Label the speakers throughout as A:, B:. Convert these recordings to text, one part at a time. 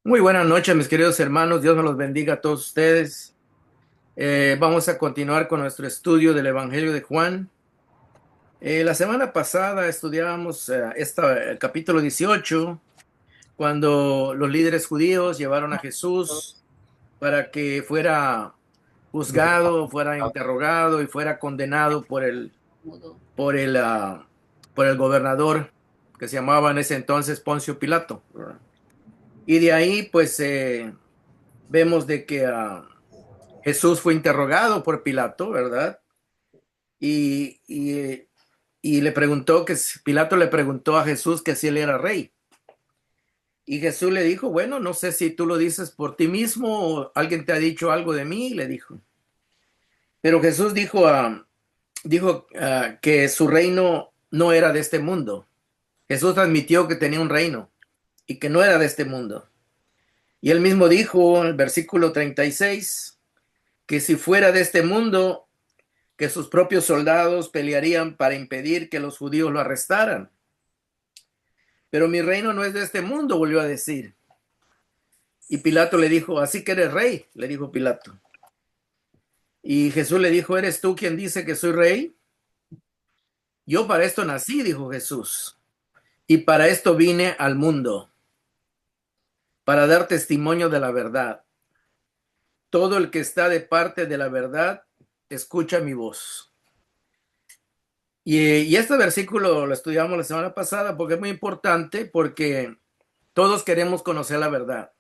A: Muy buenas noches, mis queridos hermanos. Dios me los bendiga a todos ustedes. Vamos a continuar con nuestro estudio del Evangelio de Juan. La semana pasada estudiábamos el capítulo 18, cuando los líderes judíos llevaron a Jesús para que fuera juzgado, fuera interrogado y fuera condenado por el, ah, por el gobernador que se llamaba en ese entonces Poncio Pilato, ¿verdad? Y de ahí, pues, vemos de que Jesús fue interrogado por Pilato, ¿verdad? Y, y, y le preguntó Pilato le preguntó a Jesús que si él era rey. Y Jesús le dijo, bueno, no sé si tú lo dices por ti mismo o alguien te ha dicho algo de mí, le dijo. Pero Jesús dijo que su reino no era de este mundo. Jesús admitió que tenía un reino y que no era de este mundo. Y él mismo dijo en el versículo 36 que si fuera de este mundo, que sus propios soldados pelearían para impedir que los judíos lo arrestaran. Pero mi reino no es de este mundo, volvió a decir. Y Pilato le dijo, así que eres rey, le dijo Pilato. Y Jesús le dijo, ¿eres tú quien dice que soy rey? Yo para esto nací, dijo Jesús, y para esto vine al mundo, para dar testimonio de la verdad. Todo el que está de parte de la verdad, escucha mi voz. Y este versículo lo estudiamos la semana pasada porque es muy importante, porque todos queremos conocer la verdad.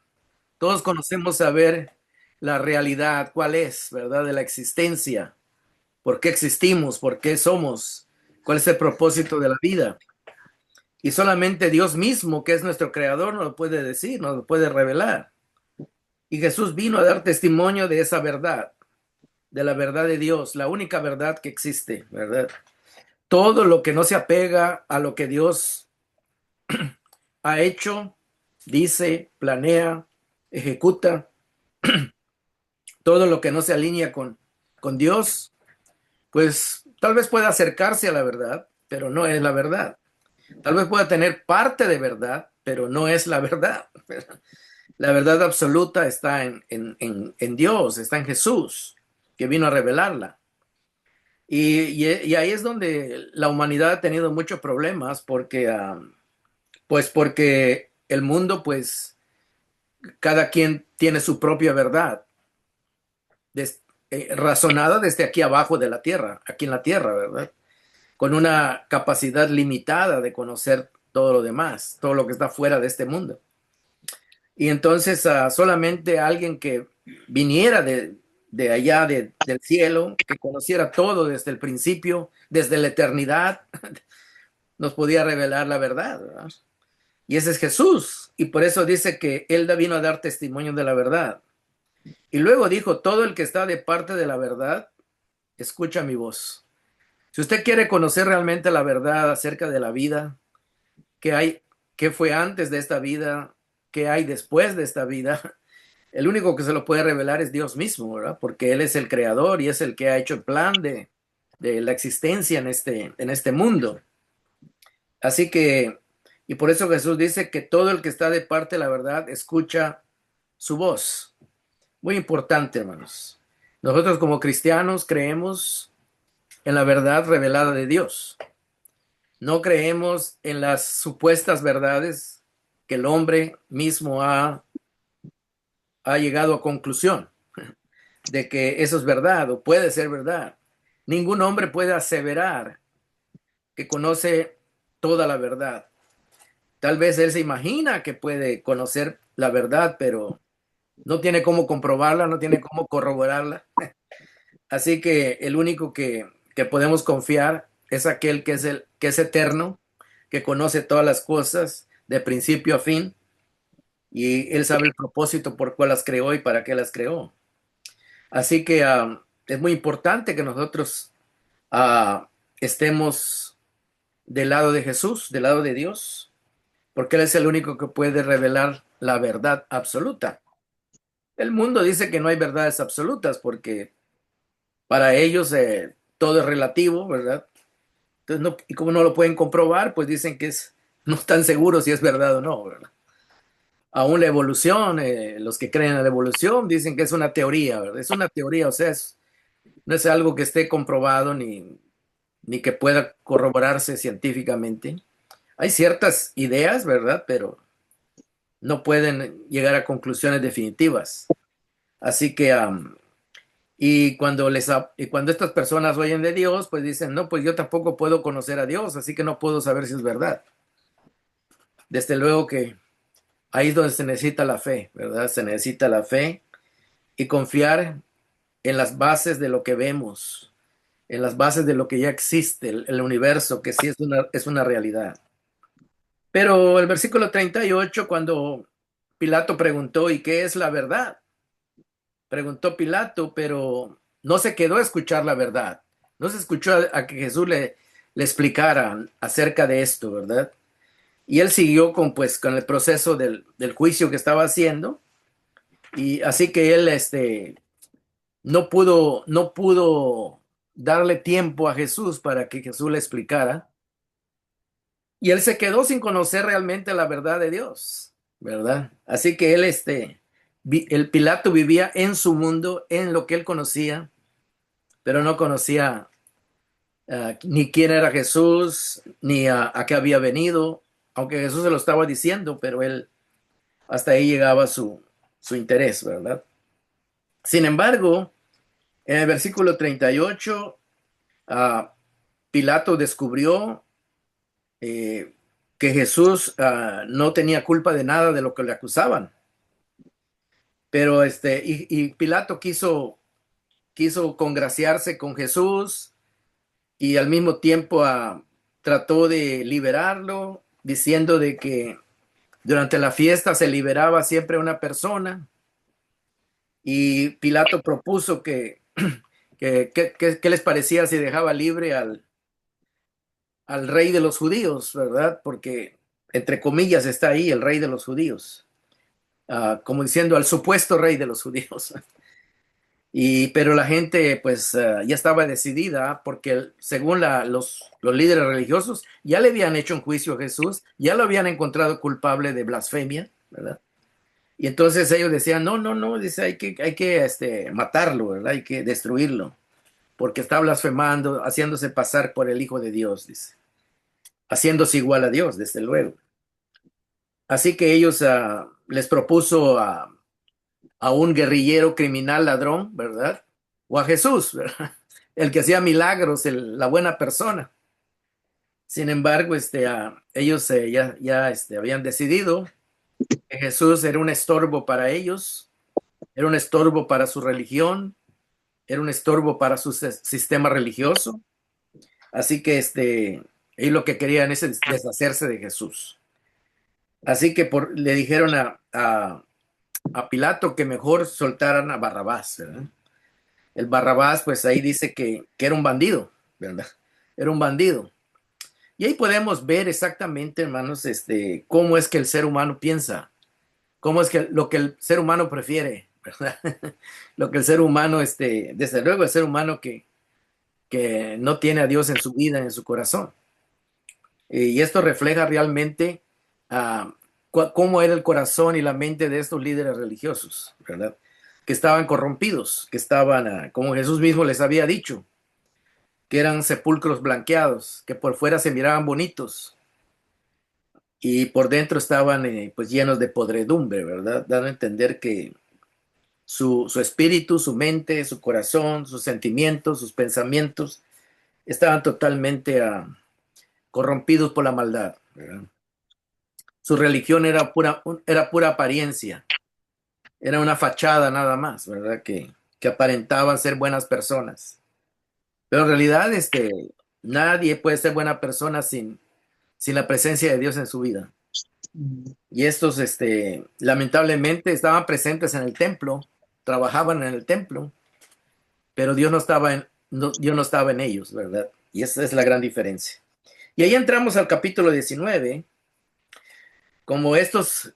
A: Todos conocemos saber la realidad, cuál es, ¿verdad? De la existencia, por qué existimos, por qué somos, cuál es el propósito de la vida. Y solamente Dios mismo, que es nuestro creador, nos lo puede decir, nos lo puede revelar. Y Jesús vino a dar testimonio de esa verdad, de la verdad de Dios, la única verdad que existe, ¿verdad? Todo lo que no se apega a lo que Dios ha hecho, dice, planea, ejecuta, todo lo que no se alinea con Dios, pues tal vez pueda acercarse a la verdad, pero no es la verdad. Tal vez pueda tener parte de verdad, pero no es la verdad. La verdad absoluta está en Dios, está en Jesús, que vino a revelarla. Y ahí es donde la humanidad ha tenido muchos problemas porque el mundo, pues, cada quien tiene su propia verdad, des, razonada desde aquí abajo de la tierra, aquí en la tierra, ¿verdad? Con una capacidad limitada de conocer todo lo demás, todo lo que está fuera de este mundo. Y entonces solamente alguien que viniera de allá, del cielo, que conociera todo desde el principio, desde la eternidad, nos podía revelar la verdad, ¿verdad? Y ese es Jesús. Y por eso dice que Él vino a dar testimonio de la verdad. Y luego dijo, todo el que está de parte de la verdad, escucha mi voz. Si usted quiere conocer realmente la verdad acerca de la vida, qué hay, qué fue antes de esta vida, qué hay después de esta vida, el único que se lo puede revelar es Dios mismo, ¿verdad? Porque Él es el creador y es el que ha hecho el plan de la existencia en este mundo. Así que, y por eso Jesús dice que todo el que está de parte de la verdad escucha su voz. Muy importante, hermanos. Nosotros como cristianos creemos en la verdad revelada de Dios. No creemos en las supuestas verdades que el hombre mismo ha llegado a conclusión de que eso es verdad o puede ser verdad. Ningún hombre puede aseverar que conoce toda la verdad. Tal vez él se imagina que puede conocer la verdad, pero no tiene cómo comprobarla, no tiene cómo corroborarla. Así que el único que podemos confiar es aquel que es eterno, que conoce todas las cosas de principio a fin, y él sabe el propósito por cuál las creó y para qué las creó. Así que es muy importante que nosotros estemos del lado de Jesús, del lado de Dios, porque Él es el único que puede revelar la verdad absoluta. El mundo dice que no hay verdades absolutas porque para ellos todo es relativo, ¿verdad? Entonces, no, y como no lo pueden comprobar, pues dicen que no están seguros si es verdad o no, ¿verdad? Aún la evolución, los que creen en la evolución dicen que es una teoría, ¿verdad? Es una teoría, o sea, no es algo que esté comprobado ni que pueda corroborarse científicamente. Hay ciertas ideas, ¿verdad? Pero no pueden llegar a conclusiones definitivas. Así que, y cuando estas personas oyen de Dios, pues dicen, no, pues yo tampoco puedo conocer a Dios, así que no puedo saber si es verdad. Desde luego que ahí es donde se necesita la fe, ¿verdad? Se necesita la fe y confiar en las bases de lo que vemos, en las bases de lo que ya existe, el universo, que sí es una realidad. Pero el versículo 38, cuando Pilato preguntó, ¿y qué es la verdad? Preguntó Pilato, pero no se quedó a escuchar la verdad. No se escuchó a que Jesús le explicara acerca de esto, ¿verdad? Y él siguió con el proceso del juicio que estaba haciendo. Y así que él no pudo darle tiempo a Jesús para que Jesús le explicara. Y él se quedó sin conocer realmente la verdad de Dios, ¿verdad? Así que el Pilato vivía en su mundo, en lo que él conocía, pero no conocía ni quién era Jesús, ni a qué había venido, aunque Jesús se lo estaba diciendo, pero él hasta ahí llegaba su interés, ¿verdad? Sin embargo, en el versículo 38, ah, Pilato descubrió eh, que Jesús no tenía culpa de nada de lo que le acusaban. Pero y Pilato quiso congraciarse con Jesús y al mismo tiempo trató de liberarlo, diciendo de que durante la fiesta se liberaba siempre una persona y Pilato propuso que les parecía si dejaba libre al rey de los judíos, ¿verdad? Porque entre comillas está ahí el rey de los judíos, como diciendo al supuesto rey de los judíos. Pero la gente pues ya estaba decidida porque según los líderes religiosos ya le habían hecho un juicio a Jesús, ya lo habían encontrado culpable de blasfemia, ¿verdad? Y entonces ellos decían, no, no, no, dice, hay que matarlo, ¿verdad? Hay que destruirlo, porque está blasfemando, haciéndose pasar por el Hijo de Dios, dice, haciéndose igual a Dios, desde luego. Así que ellos les propuso a un guerrillero criminal ladrón, ¿verdad? O a Jesús, ¿verdad? El que hacía milagros, la buena persona. Sin embargo, ellos ya habían decidido que Jesús era un estorbo para ellos, era un estorbo para su religión, era un estorbo para su sistema religioso. Así que ellos lo que querían es deshacerse de Jesús. Así que le dijeron a Pilato que mejor soltaran a Barrabás, ¿verdad? El Barrabás, pues ahí dice que era un bandido, ¿verdad? Era un bandido. Y ahí podemos ver exactamente, hermanos, cómo es que el ser humano piensa, cómo es que lo que el ser humano prefiere, ¿verdad? Lo que el ser humano, desde luego el ser humano que no tiene a Dios en su vida, en su corazón. Y esto refleja realmente ah, cómo era el corazón y la mente de estos líderes religiosos, ¿verdad? Que estaban corrompidos, que estaban, como Jesús mismo les había dicho, que eran sepulcros blanqueados, que por fuera se miraban bonitos y por dentro estaban pues llenos de podredumbre, ¿verdad? Dando a entender que su espíritu, su mente, su corazón, sus sentimientos, sus pensamientos estaban totalmente corrompidos por la maldad, ¿verdad? Su religión era pura apariencia, era una fachada nada más, ¿verdad? Que aparentaban ser buenas personas. Pero en realidad, nadie puede ser buena persona sin la presencia de Dios en su vida. Y estos, lamentablemente, estaban presentes en el templo, trabajaban en el templo, pero Dios no estaba en ellos, ¿verdad? Y esa es la gran diferencia. Y ahí entramos al capítulo 19. Como estos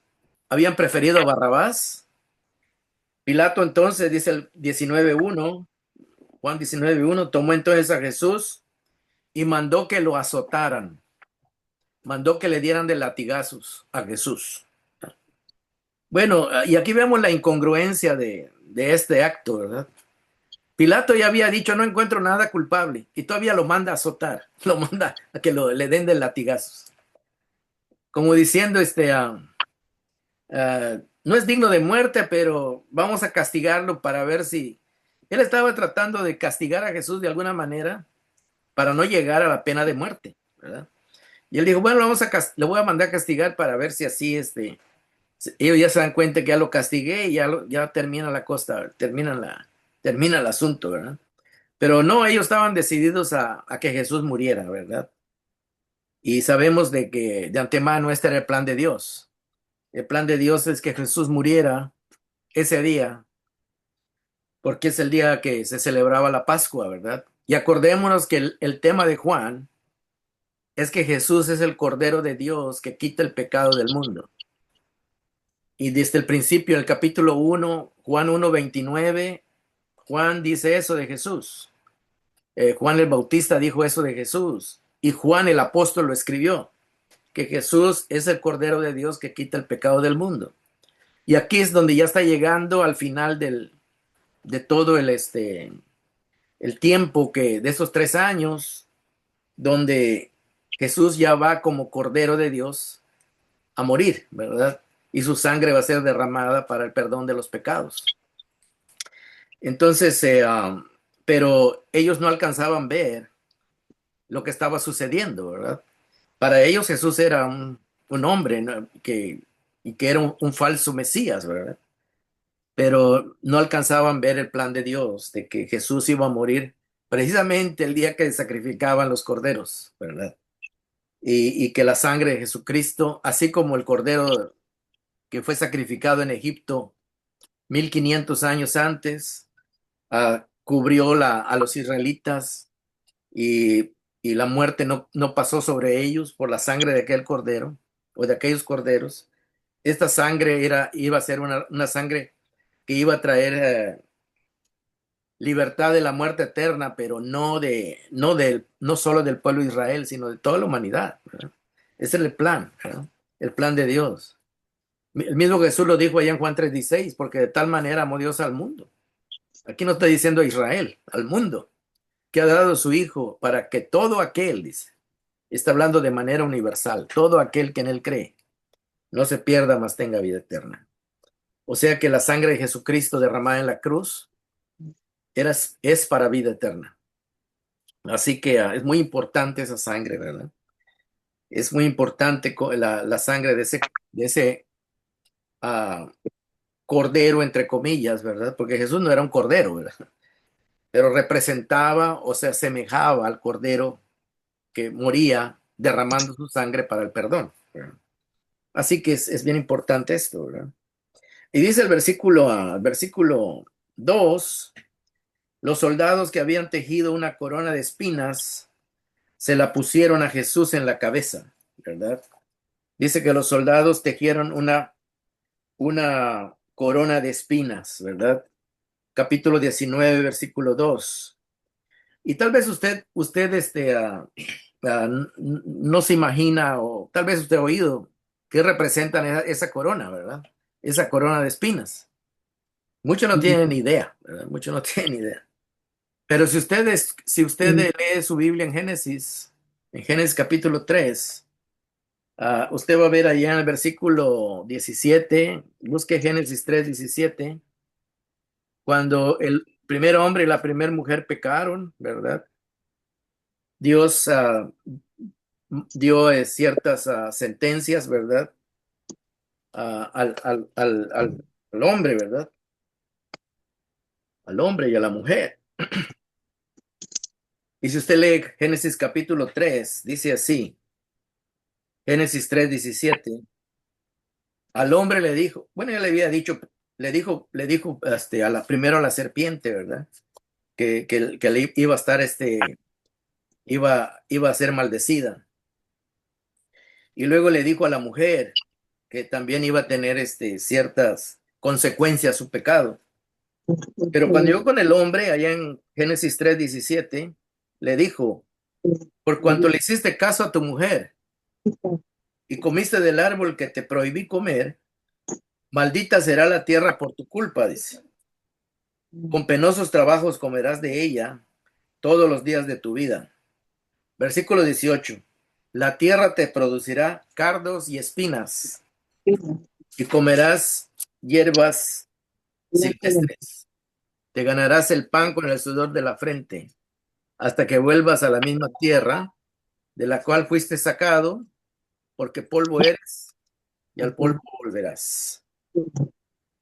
A: habían preferido a Barrabás, Pilato entonces, dice el 19:1, Juan 19:1, tomó entonces a Jesús y mandó que lo azotaran, mandó que le dieran de latigazos a Jesús. Bueno, y aquí vemos la incongruencia de este acto, ¿verdad? Pilato ya había dicho, no encuentro nada culpable, y todavía lo manda a azotar, lo manda a que le den de latigazos, como diciendo, no es digno de muerte, pero vamos a castigarlo para ver si... Él estaba tratando de castigar a Jesús de alguna manera para no llegar a la pena de muerte, ¿verdad? Y él dijo, bueno, le voy a mandar a castigar para ver si así, ellos ya se dan cuenta que ya lo castigué y ya termina la costa, termina el asunto, ¿verdad? Pero no, ellos estaban decididos a que Jesús muriera, ¿verdad? Y sabemos de que de antemano este era el plan de Dios. El plan de Dios es que Jesús muriera ese día, porque es el día que se celebraba la Pascua, ¿verdad? Y acordémonos que el tema de Juan es que Jesús es el Cordero de Dios que quita el pecado del mundo. Y desde el principio, en el capítulo 1, Juan 1:29, Juan dice eso de Jesús. Juan el Bautista dijo eso de Jesús. Y Juan el apóstol lo escribió, que Jesús es el Cordero de Dios que quita el pecado del mundo. Y aquí es donde ya está llegando al final de todo el tiempo de esos 3 años, donde Jesús ya va como Cordero de Dios a morir, ¿verdad? Y su sangre va a ser derramada para el perdón de los pecados. Entonces, pero ellos no alcanzaban a ver lo que estaba sucediendo, ¿verdad? Para ellos Jesús era un hombre, ¿no? Y que era un falso Mesías, ¿verdad? Pero no alcanzaban a ver el plan de Dios, de que Jesús iba a morir precisamente el día que sacrificaban los corderos, ¿verdad? Y que la sangre de Jesucristo, así como el cordero que fue sacrificado en Egipto 1500 años antes, cubrió a los israelitas y, y la muerte no pasó sobre ellos por la sangre de aquel cordero o de aquellos corderos. Esta sangre iba a ser una sangre que iba a traer libertad de la muerte eterna, pero no solo del pueblo de Israel, sino de toda la humanidad, ¿verdad? Ese es el plan, ¿verdad? El plan de Dios. El mismo Jesús lo dijo allá en Juan 3:16, porque de tal manera amó Dios al mundo. Aquí no está diciendo a Israel, al mundo, que ha dado su Hijo para que todo aquel, dice, está hablando de manera universal, todo aquel que en él cree, no se pierda, mas tenga vida eterna. O sea que la sangre de Jesucristo derramada en la cruz es para vida eterna. Así que es muy importante esa sangre, ¿verdad? Es muy importante la sangre de ese ah, cordero, entre comillas, ¿verdad? Porque Jesús no era un cordero, ¿verdad? Pero representaba o se asemejaba al cordero que moría derramando su sangre para el perdón, ¿verdad? Así que es bien importante esto, ¿verdad? Y dice el versículo 2, los soldados que habían tejido una corona de espinas se la pusieron a Jesús en la cabeza, ¿verdad? Dice que los soldados tejieron una corona de espinas, ¿verdad? Capítulo 19, versículo 2. Y tal vez usted no se imagina, o tal vez usted ha oído qué representan esa corona, ¿verdad? Esa corona de espinas. Muchos no tienen ni idea, ¿verdad? Muchos no tienen idea. Pero si usted lee su Biblia en Génesis capítulo 3, usted va a ver allá en el versículo 17, busque Génesis 3:17, cuando el primer hombre y la primera mujer pecaron, ¿verdad? Dios dio ciertas sentencias, ¿verdad? Al hombre, ¿verdad? Al hombre y a la mujer. Y si usted lee Génesis capítulo 3, dice así, Génesis 3:17, al hombre le dijo, bueno, ya le había dicho, le dijo primero a la serpiente, ¿verdad? Que le iba a estar, iba a ser maldecida. Y luego le dijo a la mujer que también iba a tener ciertas consecuencias a su pecado. Pero cuando llegó con el hombre, allá en Génesis 3:17, le dijo, por cuanto le hiciste caso a tu mujer y comiste del árbol que te prohibí comer, Maldita será la tierra por tu culpa, dice. Con penosos trabajos comerás de ella todos los días de tu vida. Versículo 18. La tierra te producirá cardos y espinas, y comerás hierbas silvestres. Te ganarás el pan con el sudor de la frente, hasta que vuelvas a la misma tierra de la cual fuiste sacado, porque polvo eres y al polvo volverás.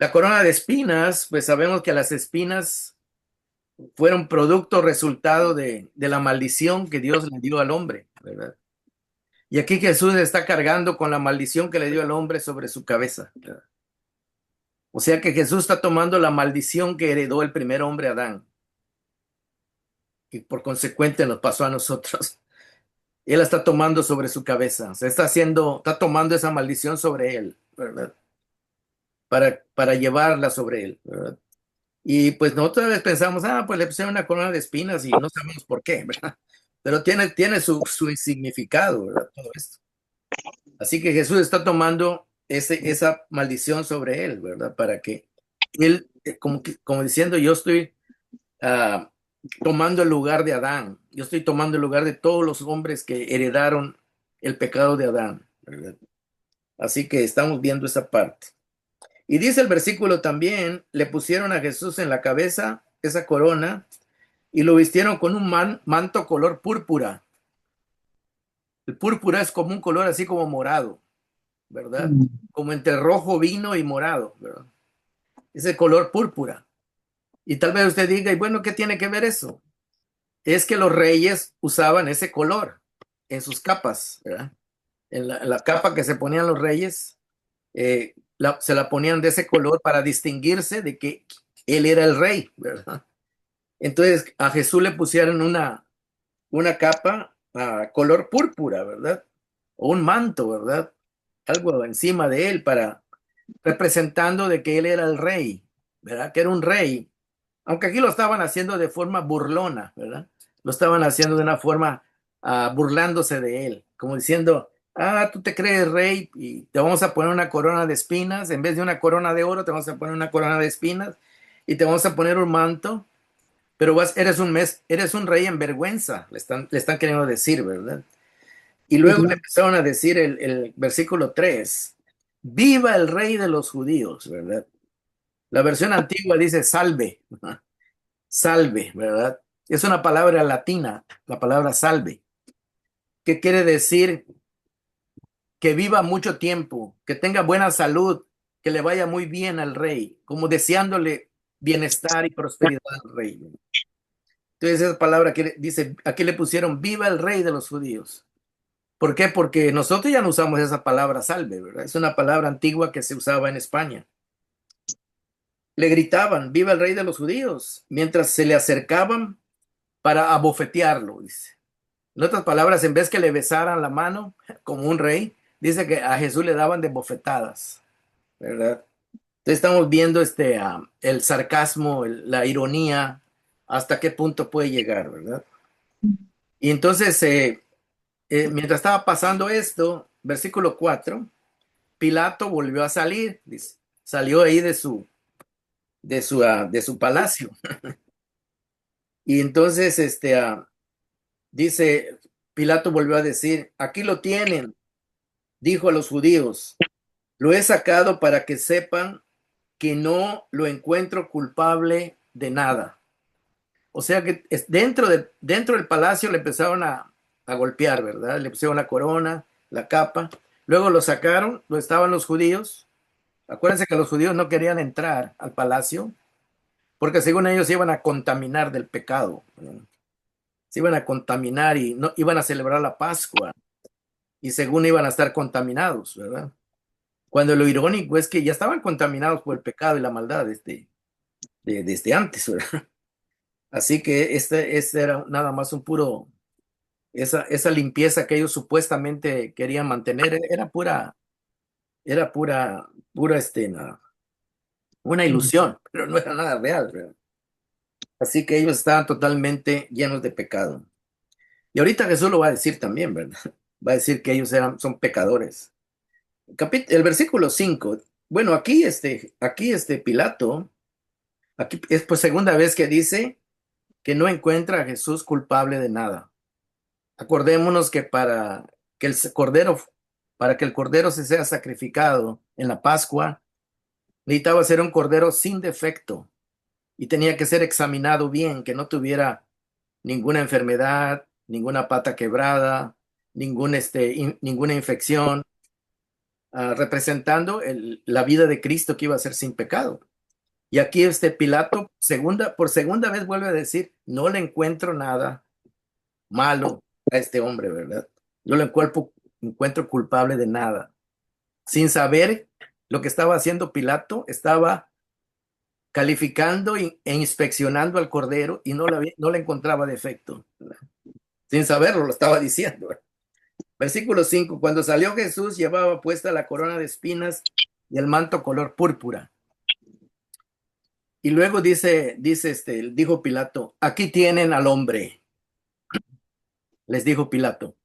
A: La corona de espinas, pues sabemos que las espinas fueron producto, resultado de la maldición que Dios le dio al hombre, ¿verdad? Y aquí Jesús está cargando con la maldición que le dio al hombre sobre su cabeza, ¿verdad? O sea que Jesús está tomando la maldición que heredó el primer hombre, Adán, y por consecuente nos pasó a nosotros. Él está tomando sobre su cabeza, o sea, está tomando esa maldición sobre él, ¿verdad? Para llevarla sobre él, ¿verdad? Y pues nosotros a veces pensamos, pues le pusieron una corona de espinas y no sabemos por qué, ¿verdad? Pero tiene su significado, ¿verdad? Todo esto. Así que Jesús está tomando esa maldición sobre él, ¿verdad? Para que él, como diciendo, yo estoy ah, tomando el lugar de Adán, yo estoy tomando el lugar de todos los hombres que heredaron el pecado de Adán, ¿verdad? Así que estamos viendo esa parte. Y dice el versículo también, le pusieron a Jesús en la cabeza esa corona y lo vistieron con un manto color púrpura. El púrpura es como un color así como morado, ¿verdad? Como entre rojo, vino y morado, ¿verdad? Ese color púrpura. Y tal vez usted diga, y bueno, ¿qué tiene que ver eso? Es que los reyes usaban ese color en sus capas, ¿verdad? En la capa que se ponían los reyes, se la ponían de ese color para distinguirse de que él era el rey, ¿verdad? Entonces a Jesús le pusieron una capa color púrpura, ¿verdad? O un manto, ¿verdad? Algo encima de él para representando de que él era el rey, ¿verdad? Que era un rey. Aunque aquí lo estaban haciendo de forma burlona, ¿verdad? Lo estaban haciendo de una forma burlándose de él, como diciendo, tú te crees rey y te vamos a poner una corona de espinas, en vez de una corona de oro, te vamos a poner una corona de espinas y te vamos a poner un manto, pero eres un rey en vergüenza, le están queriendo decir, ¿verdad? Y luego le empezaron a decir el versículo 3, viva el rey de los judíos, ¿verdad? La versión antigua dice salve, salve, ¿verdad? Es una palabra latina, la palabra salve, que quiere decir que viva mucho tiempo, que tenga buena salud, que le vaya muy bien al rey, como deseándole bienestar y prosperidad al rey. Entonces esa palabra que dice, aquí le pusieron viva el rey de los judíos. ¿Por qué? Porque nosotros ya no usamos esa palabra salve, ¿verdad? Es una palabra antigua que se usaba en España. Le gritaban, viva el rey de los judíos, mientras se le acercaban para abofetearlo, dice. En otras palabras, en vez que le besaran la mano como un rey, dice que a Jesús le daban de bofetadas, ¿verdad? Entonces estamos viendo el sarcasmo, la ironía, hasta qué punto puede llegar, ¿verdad? Y entonces, mientras estaba pasando esto, versículo 4, Pilato volvió a salir, dice, salió ahí de su palacio. Y entonces, dice, Pilato volvió a decir, aquí lo tienen, dijo a los judíos, lo he sacado para que sepan que no lo encuentro culpable de nada. O sea que dentro del palacio le empezaron a golpear, ¿verdad? Le pusieron la corona, la capa, luego lo sacaron, lo estaban los judíos. Acuérdense que los judíos no querían entrar al palacio porque según ellos se iban a contaminar del pecado, ¿verdad? Se iban a contaminar y no iban a celebrar la Pascua y según iban a estar contaminados, ¿verdad? Cuando lo irónico es que ya estaban contaminados por el pecado y la maldad desde antes, ¿verdad? Así que este era nada más esa limpieza que ellos supuestamente querían mantener, era pura, una ilusión, pero no era nada real, ¿verdad? Así que ellos estaban totalmente llenos de pecado. Y ahorita Jesús lo va a decir también, ¿verdad? Va a decir que ellos son pecadores. El versículo 5 Bueno, aquí Pilato, aquí es por segunda vez que dice que no encuentra a Jesús culpable de nada. Acordémonos que que el cordero, para que el cordero se sea sacrificado en la Pascua, necesitaba ser un cordero sin defecto y tenía que ser examinado bien, que no tuviera ninguna enfermedad, ninguna pata quebrada, ninguna infección, representando la vida de Cristo que iba a ser sin pecado. Y aquí Pilato, por segunda vez vuelve a decir, no le encuentro nada malo a este hombre, ¿verdad? Yo lo encuentro culpable de nada. Sin saber lo que estaba haciendo Pilato, estaba calificando e inspeccionando al cordero y no le encontraba defecto, ¿verdad? Sin saberlo, lo estaba diciendo. Versículo 5: cuando salió Jesús, llevaba puesta la corona de espinas y el manto color púrpura. Y luego dijo Pilato, aquí tienen al hombre, les dijo Pilato.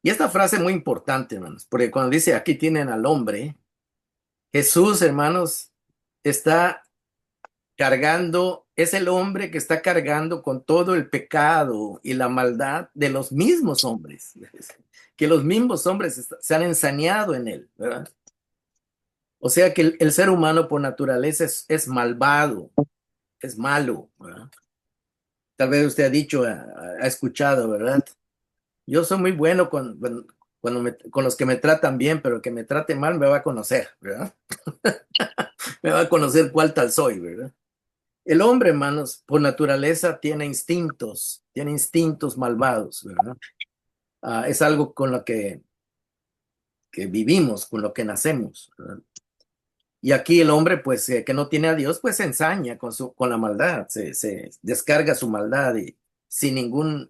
A: Y esta frase es muy importante, hermanos, porque cuando dice aquí tienen al hombre, Jesús, hermanos, está cargando, es el hombre que está cargando con todo el pecado y la maldad de los mismos hombres, que los mismos hombres se han ensañado en él, ¿verdad? O sea que el ser humano por naturaleza es malvado, es malo, ¿verdad? Tal vez usted ha dicho, ha escuchado, ¿verdad? Yo soy muy bueno con los que me tratan bien, pero el que me trate mal me va a conocer, ¿verdad? Me va a conocer cuál tal soy, ¿verdad? El hombre, hermanos, por naturaleza tiene instintos malvados, ¿verdad? Es algo con lo que vivimos, con lo que nacemos, ¿verdad? Y aquí el hombre, pues, que no tiene a Dios, pues se ensaña con la maldad, se descarga su maldad y sin ninguna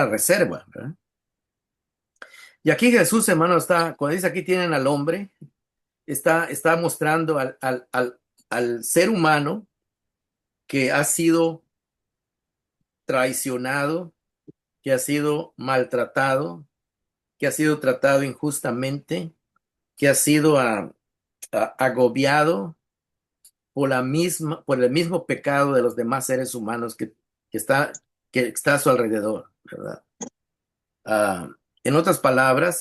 A: reserva, ¿verdad? Y aquí Jesús, hermano, cuando dice aquí tienen al hombre, está mostrando al ser humano que ha sido traicionado, que ha sido maltratado, que ha sido tratado injustamente, que ha sido agobiado por el mismo pecado de los demás seres humanos que está, que está a su alrededor, ¿verdad? Ah, en otras palabras,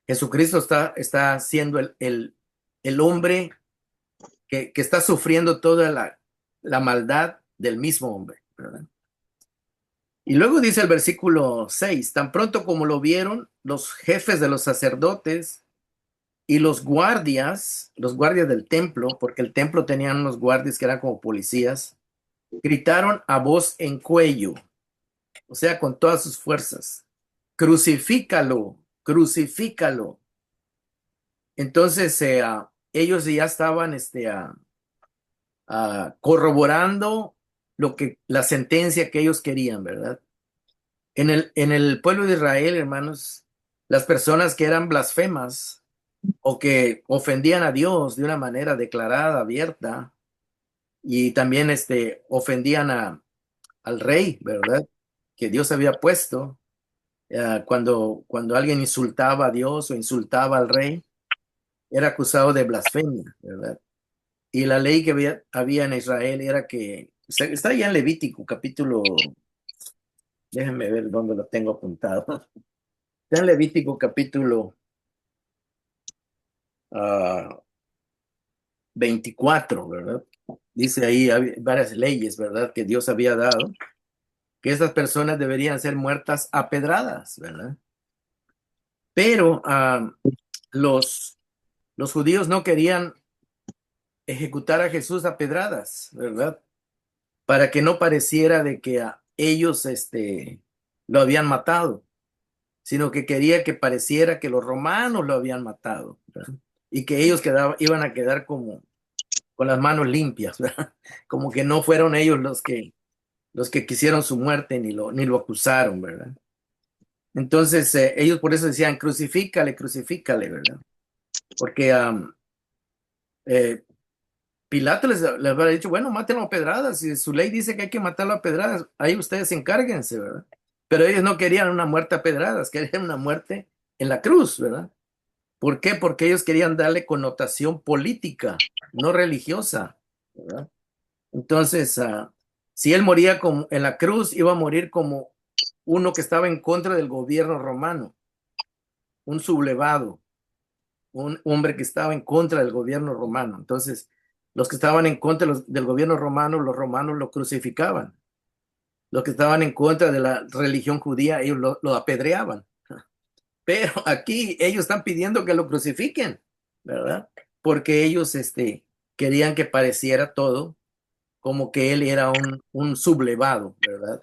A: Jesucristo está siendo el hombre que está sufriendo toda la maldad del mismo hombre, ¿verdad? Y luego dice el versículo 6: tan pronto como lo vieron los jefes de los sacerdotes y los guardias del templo, porque el templo tenían unos guardias que eran como policías, gritaron a voz en cuello, o sea, con todas sus fuerzas, crucifícalo, crucifícalo. Entonces ellos ya estaban corroborando la sentencia que ellos querían, ¿verdad? En el pueblo de Israel, hermanos, las personas que eran blasfemas o que ofendían a Dios de una manera declarada, abierta, y también ofendían al rey, ¿verdad? Que Dios había puesto. Cuando alguien insultaba a Dios o insultaba al rey, era acusado de blasfemia, ¿verdad? Y la ley que había en Israel era que, está ya en Levítico, déjenme ver dónde lo tengo apuntado. Está en Levítico capítulo 24, ¿verdad? Dice ahí hay varias leyes, ¿verdad? Que Dios había dado, que esas personas deberían ser muertas a pedradas, ¿verdad? Pero los judíos no querían ejecutar a Jesús a pedradas, ¿verdad? Para que no pareciera de que a ellos lo habían matado, sino que quería que pareciera que los romanos lo habían matado, ¿verdad? Y que ellos iban a quedar como con las manos limpias, ¿verdad? Como que no fueron ellos los que quisieron su muerte ni lo acusaron, ¿verdad? Entonces ellos por eso decían, crucifícale, crucifícale, ¿verdad? Porque eh, Pilato les había dicho, bueno, mátenlo a pedradas. Si su ley dice que hay que matarlo a pedradas, ahí ustedes encárguense, ¿verdad? Pero ellos no querían una muerte a pedradas, querían una muerte en la cruz, ¿verdad? ¿Por qué? Porque ellos querían darle connotación política, no religiosa, ¿verdad? Entonces, si él moría como, en la cruz, iba a morir como uno que estaba en contra del gobierno romano, un sublevado, un hombre que estaba en contra del gobierno romano. Entonces, los que estaban en contra del gobierno romano, los romanos lo crucificaban. Los que estaban en contra de la religión judía, ellos lo apedreaban. Pero aquí ellos están pidiendo que lo crucifiquen, ¿verdad? Porque ellos querían que pareciera todo como que él era un sublevado, ¿verdad?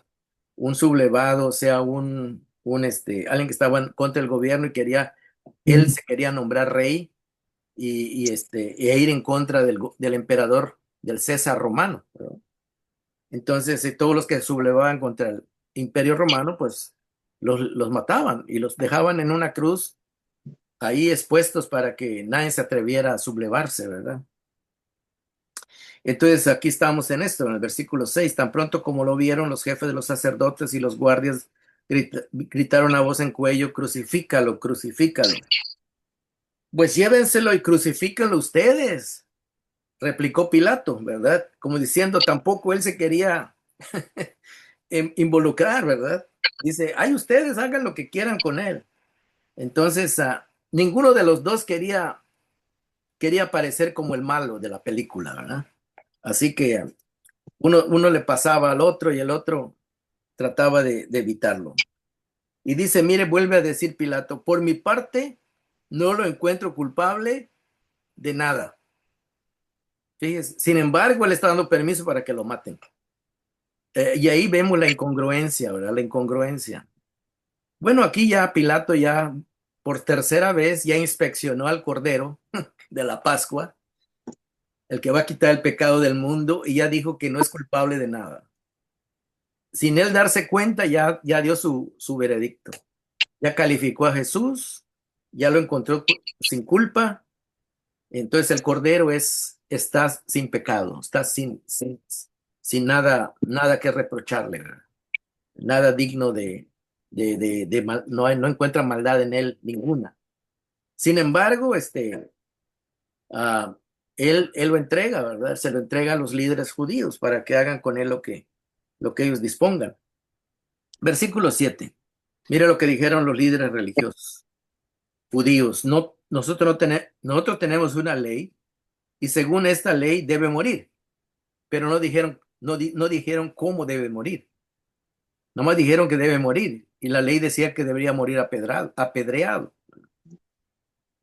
A: Un sublevado, o sea, alguien que estaba contra el gobierno y él se quería nombrar rey e ir en contra del emperador, del César romano, ¿verdad? Entonces, todos los que sublevaban contra el imperio romano, pues los mataban y los dejaban en una cruz ahí expuestos para que nadie se atreviera a sublevarse, ¿verdad? Entonces aquí estamos en esto, en el versículo 6. Tan pronto como lo vieron, los jefes de los sacerdotes y los guardias gritaron a voz en cuello: crucifícalo, crucifícalo. Pues llévenselo y crucifíquenlo ustedes, replicó Pilato, ¿verdad? Como diciendo, tampoco él se quería involucrar, ¿verdad? Dice, ay, ustedes hagan lo que quieran con él. Entonces, ninguno de los dos quería parecer como el malo de la película, ¿verdad? Así que uno le pasaba al otro y el otro trataba de evitarlo. Y dice, mire, vuelve a decir Pilato, por mi parte, no lo encuentro culpable de nada. Fíjese, sin embargo, él está dando permiso para que lo maten. Y ahí vemos la incongruencia, ¿verdad? La incongruencia. Bueno, aquí ya Pilato ya por tercera vez ya inspeccionó al Cordero de la Pascua, el que va a quitar el pecado del mundo, y ya dijo que no es culpable de nada. Sin él darse cuenta, ya dio su veredicto. Ya calificó a Jesús, ya lo encontró sin culpa. Entonces el Cordero está sin pecado, está sin nada que reprocharle, ¿verdad? Nada digno no encuentra maldad en él ninguna. Sin embargo, ah, él lo entrega, ¿verdad? Se lo entrega a los líderes judíos para que hagan con él lo que ellos dispongan. Versículo 7. Mira lo que dijeron los líderes religiosos judíos. No, nosotros tenemos una ley y según esta ley debe morir, pero no dijeron cómo debe morir. Nomás dijeron que debe morir y la ley decía que debería morir apedreado.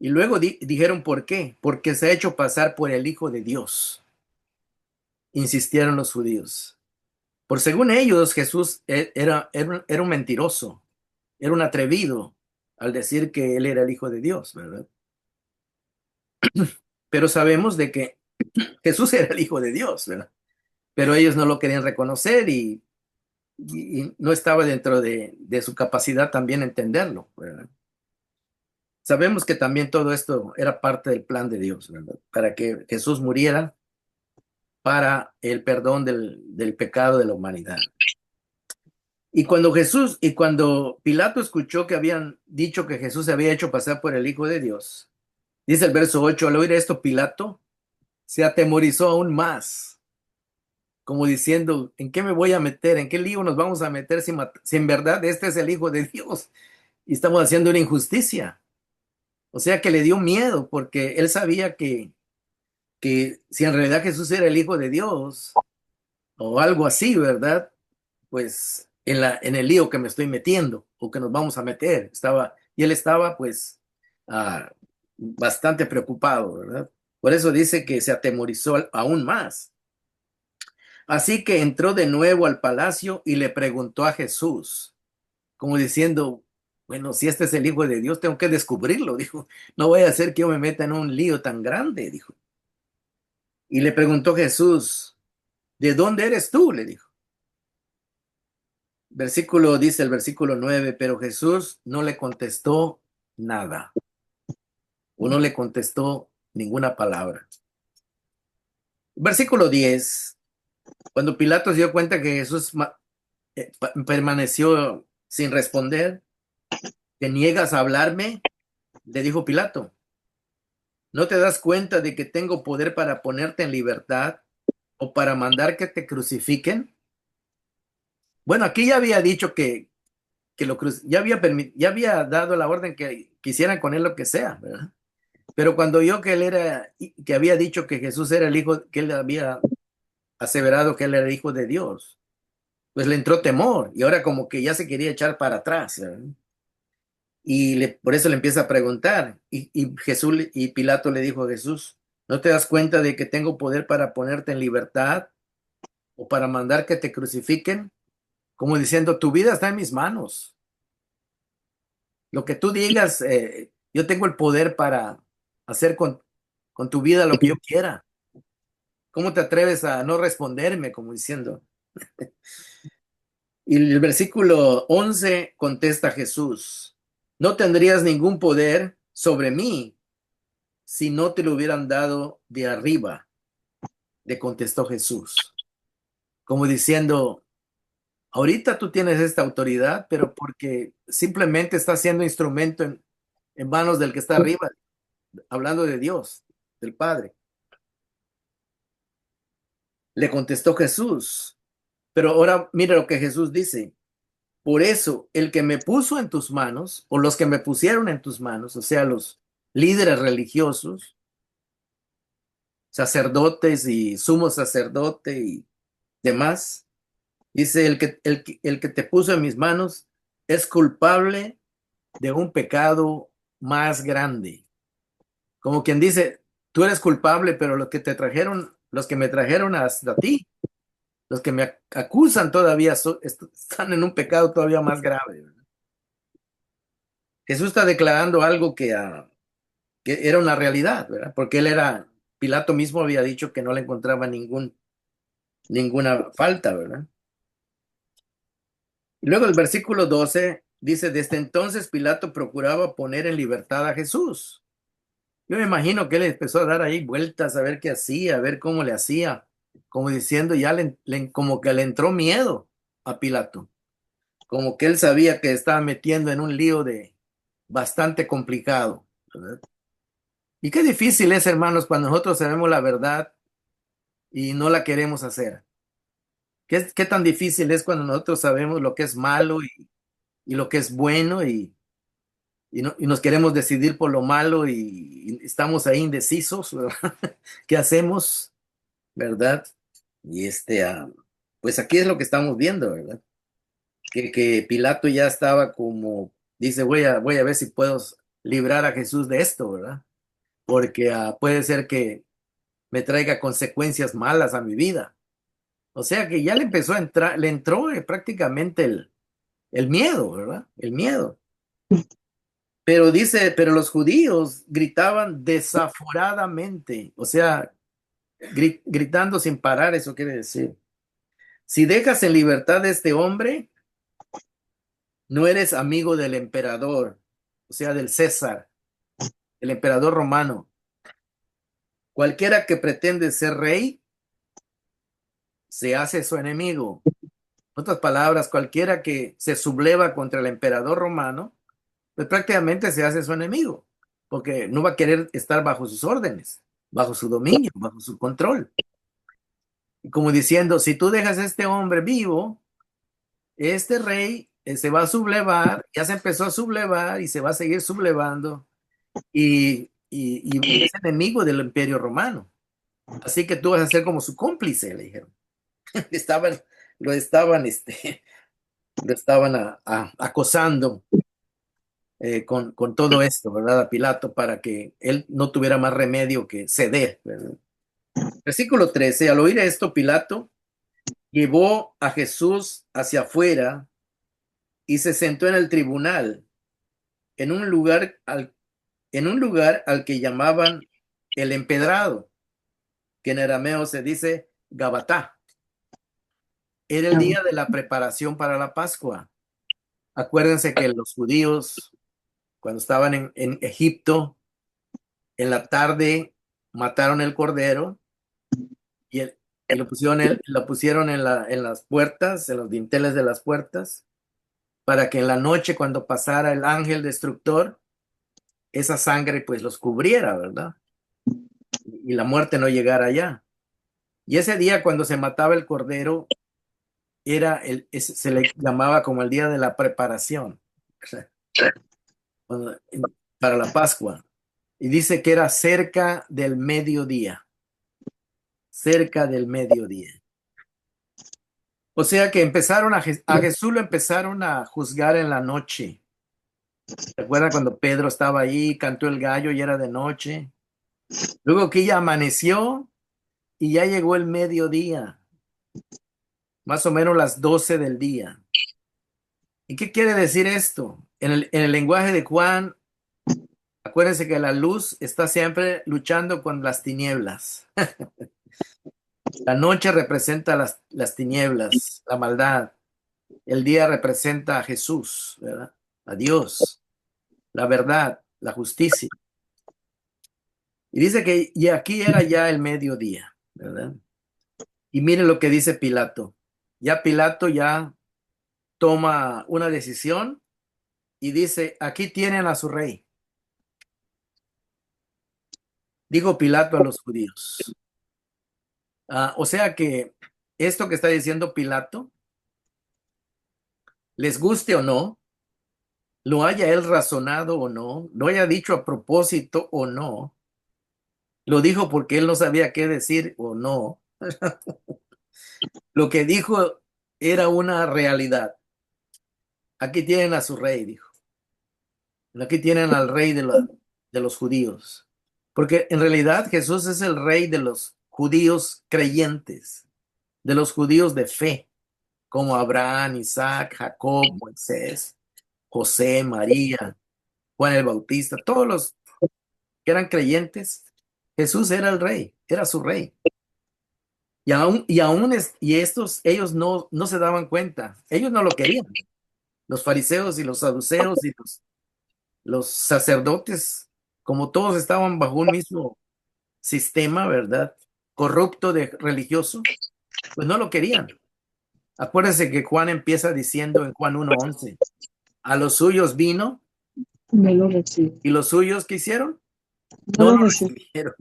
A: Y luego dijeron por qué, porque se ha hecho pasar por el Hijo de Dios, insistieron los judíos. Por según ellos, Jesús era un mentiroso, era un atrevido al decir que él era el Hijo de Dios, ¿verdad? Pero sabemos de que Jesús era el Hijo de Dios, ¿verdad? Pero ellos no lo querían reconocer y no estaba dentro de su capacidad también entenderlo, ¿verdad? Sabemos que también todo esto era parte del plan de Dios, ¿verdad? Para que Jesús muriera para el perdón del pecado de la humanidad. Y cuando Pilato escuchó que habían dicho que Jesús se había hecho pasar por el Hijo de Dios, dice el verso 8, al oír esto, Pilato se atemorizó aún más, como diciendo, ¿en qué me voy a meter? ¿En qué lío nos vamos a meter si en verdad este es el Hijo de Dios y estamos haciendo una injusticia? O sea que le dio miedo porque él sabía que si en realidad Jesús era el Hijo de Dios o algo así, ¿verdad? Pues en el lío que me estoy metiendo o que nos vamos a meter. Y él estaba pues bastante preocupado, ¿verdad? Por eso dice que se atemorizó aún más. Así que entró de nuevo al palacio y le preguntó a Jesús, como diciendo, bueno, si este es el Hijo de Dios, tengo que descubrirlo, dijo. No voy a hacer que yo me meta en un lío tan grande, dijo. Y le preguntó Jesús, ¿de dónde eres tú? Le dijo. Dice el versículo 9, pero Jesús no le contestó nada, o no le contestó ninguna palabra. Versículo 10, cuando Pilato se dio cuenta que Jesús permaneció sin responder, ¿te niegas a hablarme? Le dijo Pilato. ¿No te das cuenta de que tengo poder para ponerte en libertad o para mandar que te crucifiquen? Bueno, aquí ya había dicho que ya había dado la orden que hicieran con él lo que sea, ¿verdad? Pero cuando oyó que él era, que había dicho que Jesús era el hijo, que él había aseverado que él era el hijo de Dios, pues le entró temor y ahora como que ya se quería echar para atrás, ¿verdad? Por eso le empieza a preguntar. Y Pilato le dijo a Jesús, ¿no te das cuenta de que tengo poder para ponerte en libertad o para mandar que te crucifiquen? Como diciendo, tu vida está en mis manos. Lo que tú digas, yo tengo el poder para hacer con tu vida lo que yo quiera. ¿Cómo te atreves a no responderme? Como diciendo. Y el versículo 11 contesta Jesús, no tendrías ningún poder sobre mí si no te lo hubieran dado de arriba, le contestó Jesús. Como diciendo, ahorita tú tienes esta autoridad, pero porque simplemente estás siendo instrumento en manos del que está arriba, hablando de Dios, del Padre. Le contestó Jesús. Pero ahora mira lo que Jesús dice. Por eso, el que me puso en tus manos, o los que me pusieron en tus manos, o sea, los líderes religiosos, sacerdotes y sumo sacerdote y demás, dice, el que te puso en mis manos es culpable de un pecado más grande. Como quien dice, tú eres culpable, pero los que me trajeron hasta ti, los que me acusan todavía están en un pecado todavía más grave. Jesús está declarando algo que era una realidad, ¿verdad? Porque Pilato mismo había dicho que no le encontraba ninguna falta, ¿verdad? Y luego el versículo 12 dice, desde entonces Pilato procuraba poner en libertad a Jesús. Yo me imagino que él empezó a dar ahí vueltas a ver qué hacía, a ver cómo le hacía, como diciendo, ya como que le entró miedo a Pilato, como que él sabía que estaba metiendo en un lío de bastante complicado, ¿verdad? Y qué difícil es, hermanos, cuando nosotros sabemos la verdad y no la queremos hacer. ¿Qué tan difícil es cuando nosotros sabemos lo que es malo y lo que es bueno y nos queremos decidir por lo malo y estamos ahí indecisos, ¿verdad? ¿Qué hacemos? ¿Verdad? Y pues aquí es lo que estamos viendo, ¿verdad? Que Pilato ya estaba como, dice, voy a ver si puedo librar a Jesús de esto, ¿verdad? Porque puede ser que me traiga consecuencias malas a mi vida. O sea que ya le empezó a entrar, le entró prácticamente el miedo, ¿verdad? El miedo. Pero dice, pero los judíos gritaban desaforadamente, o sea, gritando sin parar, eso quiere decir. Si dejas en libertad a este hombre, no eres amigo del emperador, o sea, del César, el emperador romano. Cualquiera que pretende ser rey, se hace su enemigo. En otras palabras, cualquiera que se subleva contra el emperador romano, pues prácticamente se hace su enemigo, porque no va a querer estar bajo sus órdenes, bajo su dominio, bajo su control. Y como diciendo, si tú dejas a este hombre vivo, este rey se va a sublevar, ya se empezó a sublevar y se va a seguir sublevando y es enemigo del imperio romano. Así que tú vas a ser como su cómplice, le dijeron. Estaban, lo estaban, lo estaban acosando con todo esto, ¿verdad? A Pilato para que él no tuviera más remedio que ceder, ¿verdad? Versículo 13, al oír esto, Pilato llevó a Jesús hacia afuera y se sentó en el tribunal, en un lugar al que llamaban el empedrado, que en arameo se dice Gabatá. Era el día de la preparación para la Pascua. Acuérdense que los judíos, cuando estaban en Egipto, en la tarde mataron el cordero y, lo pusieron en las puertas, en los dinteles de las puertas, para que en la noche, cuando pasara el ángel destructor, esa sangre pues los cubriera, ¿verdad? y la muerte no llegara allá. Y ese día cuando se mataba el cordero, se le llamaba como el día de la preparación, o sea, para la Pascua. Y dice que era cerca del mediodía. O sea que a Jesús lo empezaron a juzgar en la noche. ¿Se acuerdan cuando Pedro estaba ahí, cantó el gallo y era de noche? Luego que ya amaneció y ya llegó el mediodía, más o menos las 12 del día. ¿Y qué quiere decir esto? En el lenguaje de Juan, acuérdense que la luz está siempre luchando con las tinieblas. La noche representa las tinieblas, la maldad. El día representa a Jesús, ¿verdad? A Dios, la verdad, la justicia. Y dice que y aquí era ya el mediodía, ¿verdad? Y miren lo que dice Pilato. Ya Pilato ya toma una decisión y dice, aquí tienen a su rey. Dijo Pilato a los judíos. O sea que esto que está diciendo Pilato, les guste o no, lo haya él razonado o no, lo haya dicho a propósito o no, lo dijo porque él no sabía qué decir o no. Lo que dijo era una realidad. Aquí tienen a su rey, dijo. Aquí tienen al rey de los judíos. Porque en realidad Jesús es el rey de los judíos creyentes, de los judíos de fe, como Abraham, Isaac, Jacob, Moisés, José, María, Juan el Bautista, todos los que eran creyentes. Jesús era el rey, era su rey. Y ellos no se daban cuenta, ellos no lo querían. Los fariseos y los saduceos y los sacerdotes, como todos estaban bajo un mismo sistema, ¿verdad? Corrupto de religioso, pues no lo querían. Acuérdense que Juan empieza diciendo en Juan 1:11, a los suyos vino
B: No lo recibo.
A: y los suyos, ¿qué hicieron?
B: No
A: No
B: lo
A: lo
B: recibo.
A: recibieron.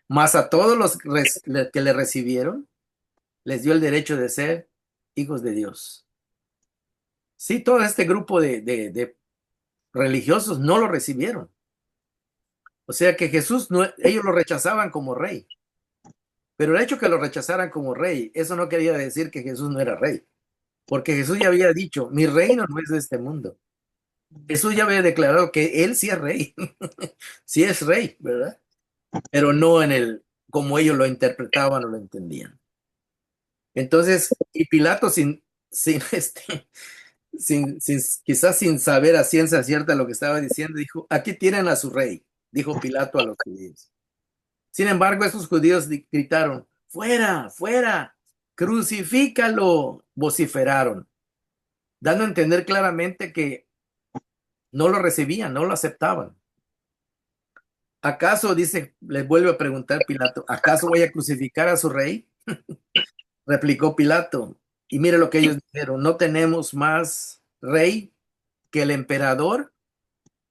A: Mas a todos los que le recibieron, les dio el derecho de ser hijos de Dios. Sí, todo este grupo de religiosos no lo recibieron. O sea que Jesús, no, ellos lo rechazaban como rey. Pero el hecho que lo rechazaran como rey, eso no quería decir que Jesús no era rey. Porque Jesús ya había dicho, mi reino no es de este mundo. Jesús ya había declarado que él sí es rey. Sí es rey, ¿verdad? Pero no como ellos lo interpretaban o lo entendían. Entonces, y Pilato quizás sin saber a ciencia cierta lo que estaba diciendo, dijo, aquí tienen a su rey, dijo Pilato a los judíos. Sin embargo, esos judíos gritaron, fuera, fuera, crucifícalo, vociferaron, dando a entender claramente que no lo recibían, no lo aceptaban. ¿Acaso, dice, les vuelve a preguntar Pilato, ¿acaso voy a crucificar a su rey? Replicó Pilato. Y mire lo que ellos dijeron, no tenemos más rey que el emperador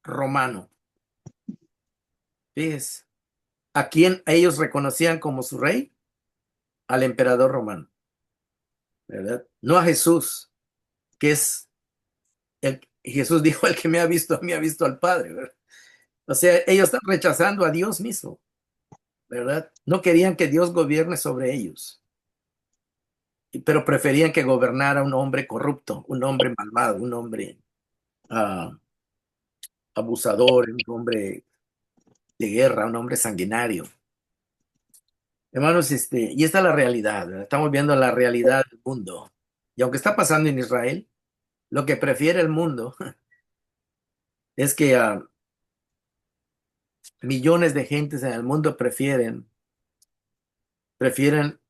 A: romano. Fíjense, ¿a quién ellos reconocían como su rey? Al emperador romano, ¿verdad? No a Jesús, que es Jesús dijo, el que me ha visto a mí ha visto al Padre, ¿verdad? O sea, ellos están rechazando a Dios mismo, ¿verdad? No querían que Dios gobierne sobre ellos, pero preferían que gobernara un hombre corrupto, un hombre malvado, un hombre uh, abusador, un hombre de guerra, un hombre sanguinario. Hermanos, y esta es la realidad, ¿verdad? Estamos viendo la realidad del mundo. Y aunque está pasando en Israel, lo que prefiere el mundo es que millones de gentes en el mundo prefieren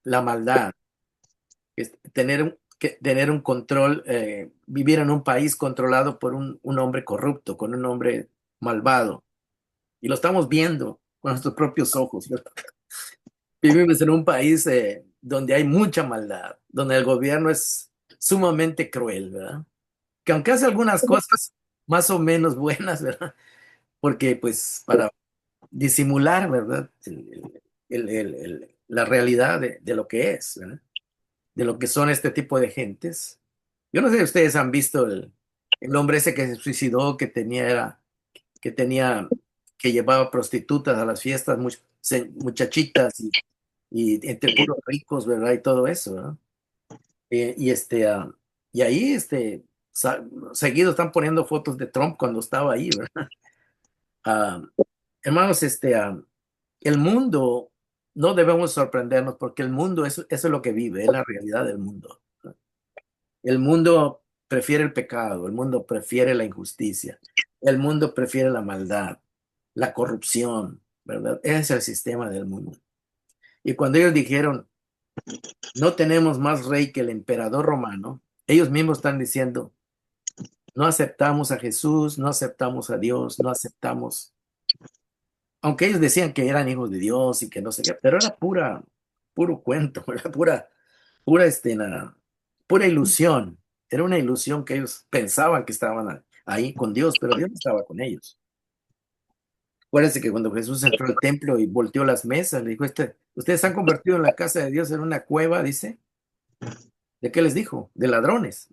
A: la maldad, tener un control, vivir en un país controlado por un hombre corrupto, con un hombre malvado. Y lo estamos viendo con nuestros propios ojos, ¿verdad? Vivimos en un país donde hay mucha maldad, donde el gobierno es sumamente cruel, ¿verdad? Que aunque hace algunas cosas más o menos buenas, ¿verdad? Porque pues para disimular, ¿verdad? la realidad de lo que es, ¿verdad? De lo que son este tipo de gentes. Yo no sé si ustedes han visto el hombre ese que se suicidó, que tenía, que llevaba prostitutas a las fiestas, muchachitas y entre puros ricos, ¿verdad? Y todo eso, ¿verdad? Y y ahí seguido están poniendo fotos de Trump cuando estaba ahí, ¿verdad? Ah, hermanos, el mundo, no debemos sorprendernos porque el mundo, eso es lo que vive, es la realidad del mundo. El mundo prefiere el pecado, el mundo prefiere la injusticia, el mundo prefiere la maldad, la corrupción, ¿verdad? Ese es el sistema del mundo. Y cuando ellos dijeron, no tenemos más rey que el emperador romano, ellos mismos están diciendo, no aceptamos a Jesús, no aceptamos a Dios, no aceptamos, aunque ellos decían que eran hijos de Dios y que no sé qué, pero era puro cuento, era pura, pura ilusión. Era una ilusión que ellos pensaban que estaban ahí con Dios, pero Dios no estaba con ellos. Acuérdense que cuando Jesús entró al templo y volteó las mesas, le dijo, ustedes han convertido en la casa de Dios en una cueva, dice. ¿De qué les dijo? De ladrones.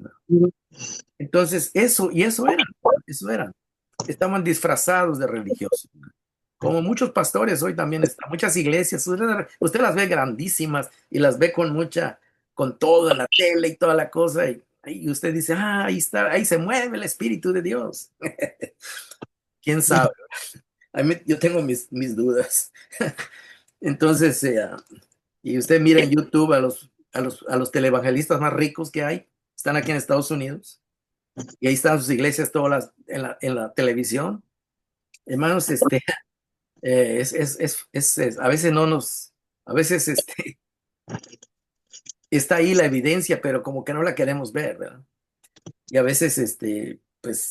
A: Entonces, eso eran. Estaban disfrazados de religiosos. Como muchos pastores hoy también están, muchas iglesias, usted las ve grandísimas y las ve con toda la tele y toda la cosa, y usted dice, ahí está, ahí se mueve el Espíritu de Dios. ¿Quién sabe? Yo tengo mis dudas. Entonces, y usted mira en YouTube a los televangelistas más ricos que hay, están aquí en Estados Unidos, y ahí están sus iglesias todas en la televisión. Hermanos, a veces a veces está ahí la evidencia, pero como que no la queremos ver, ¿verdad? Y a veces, pues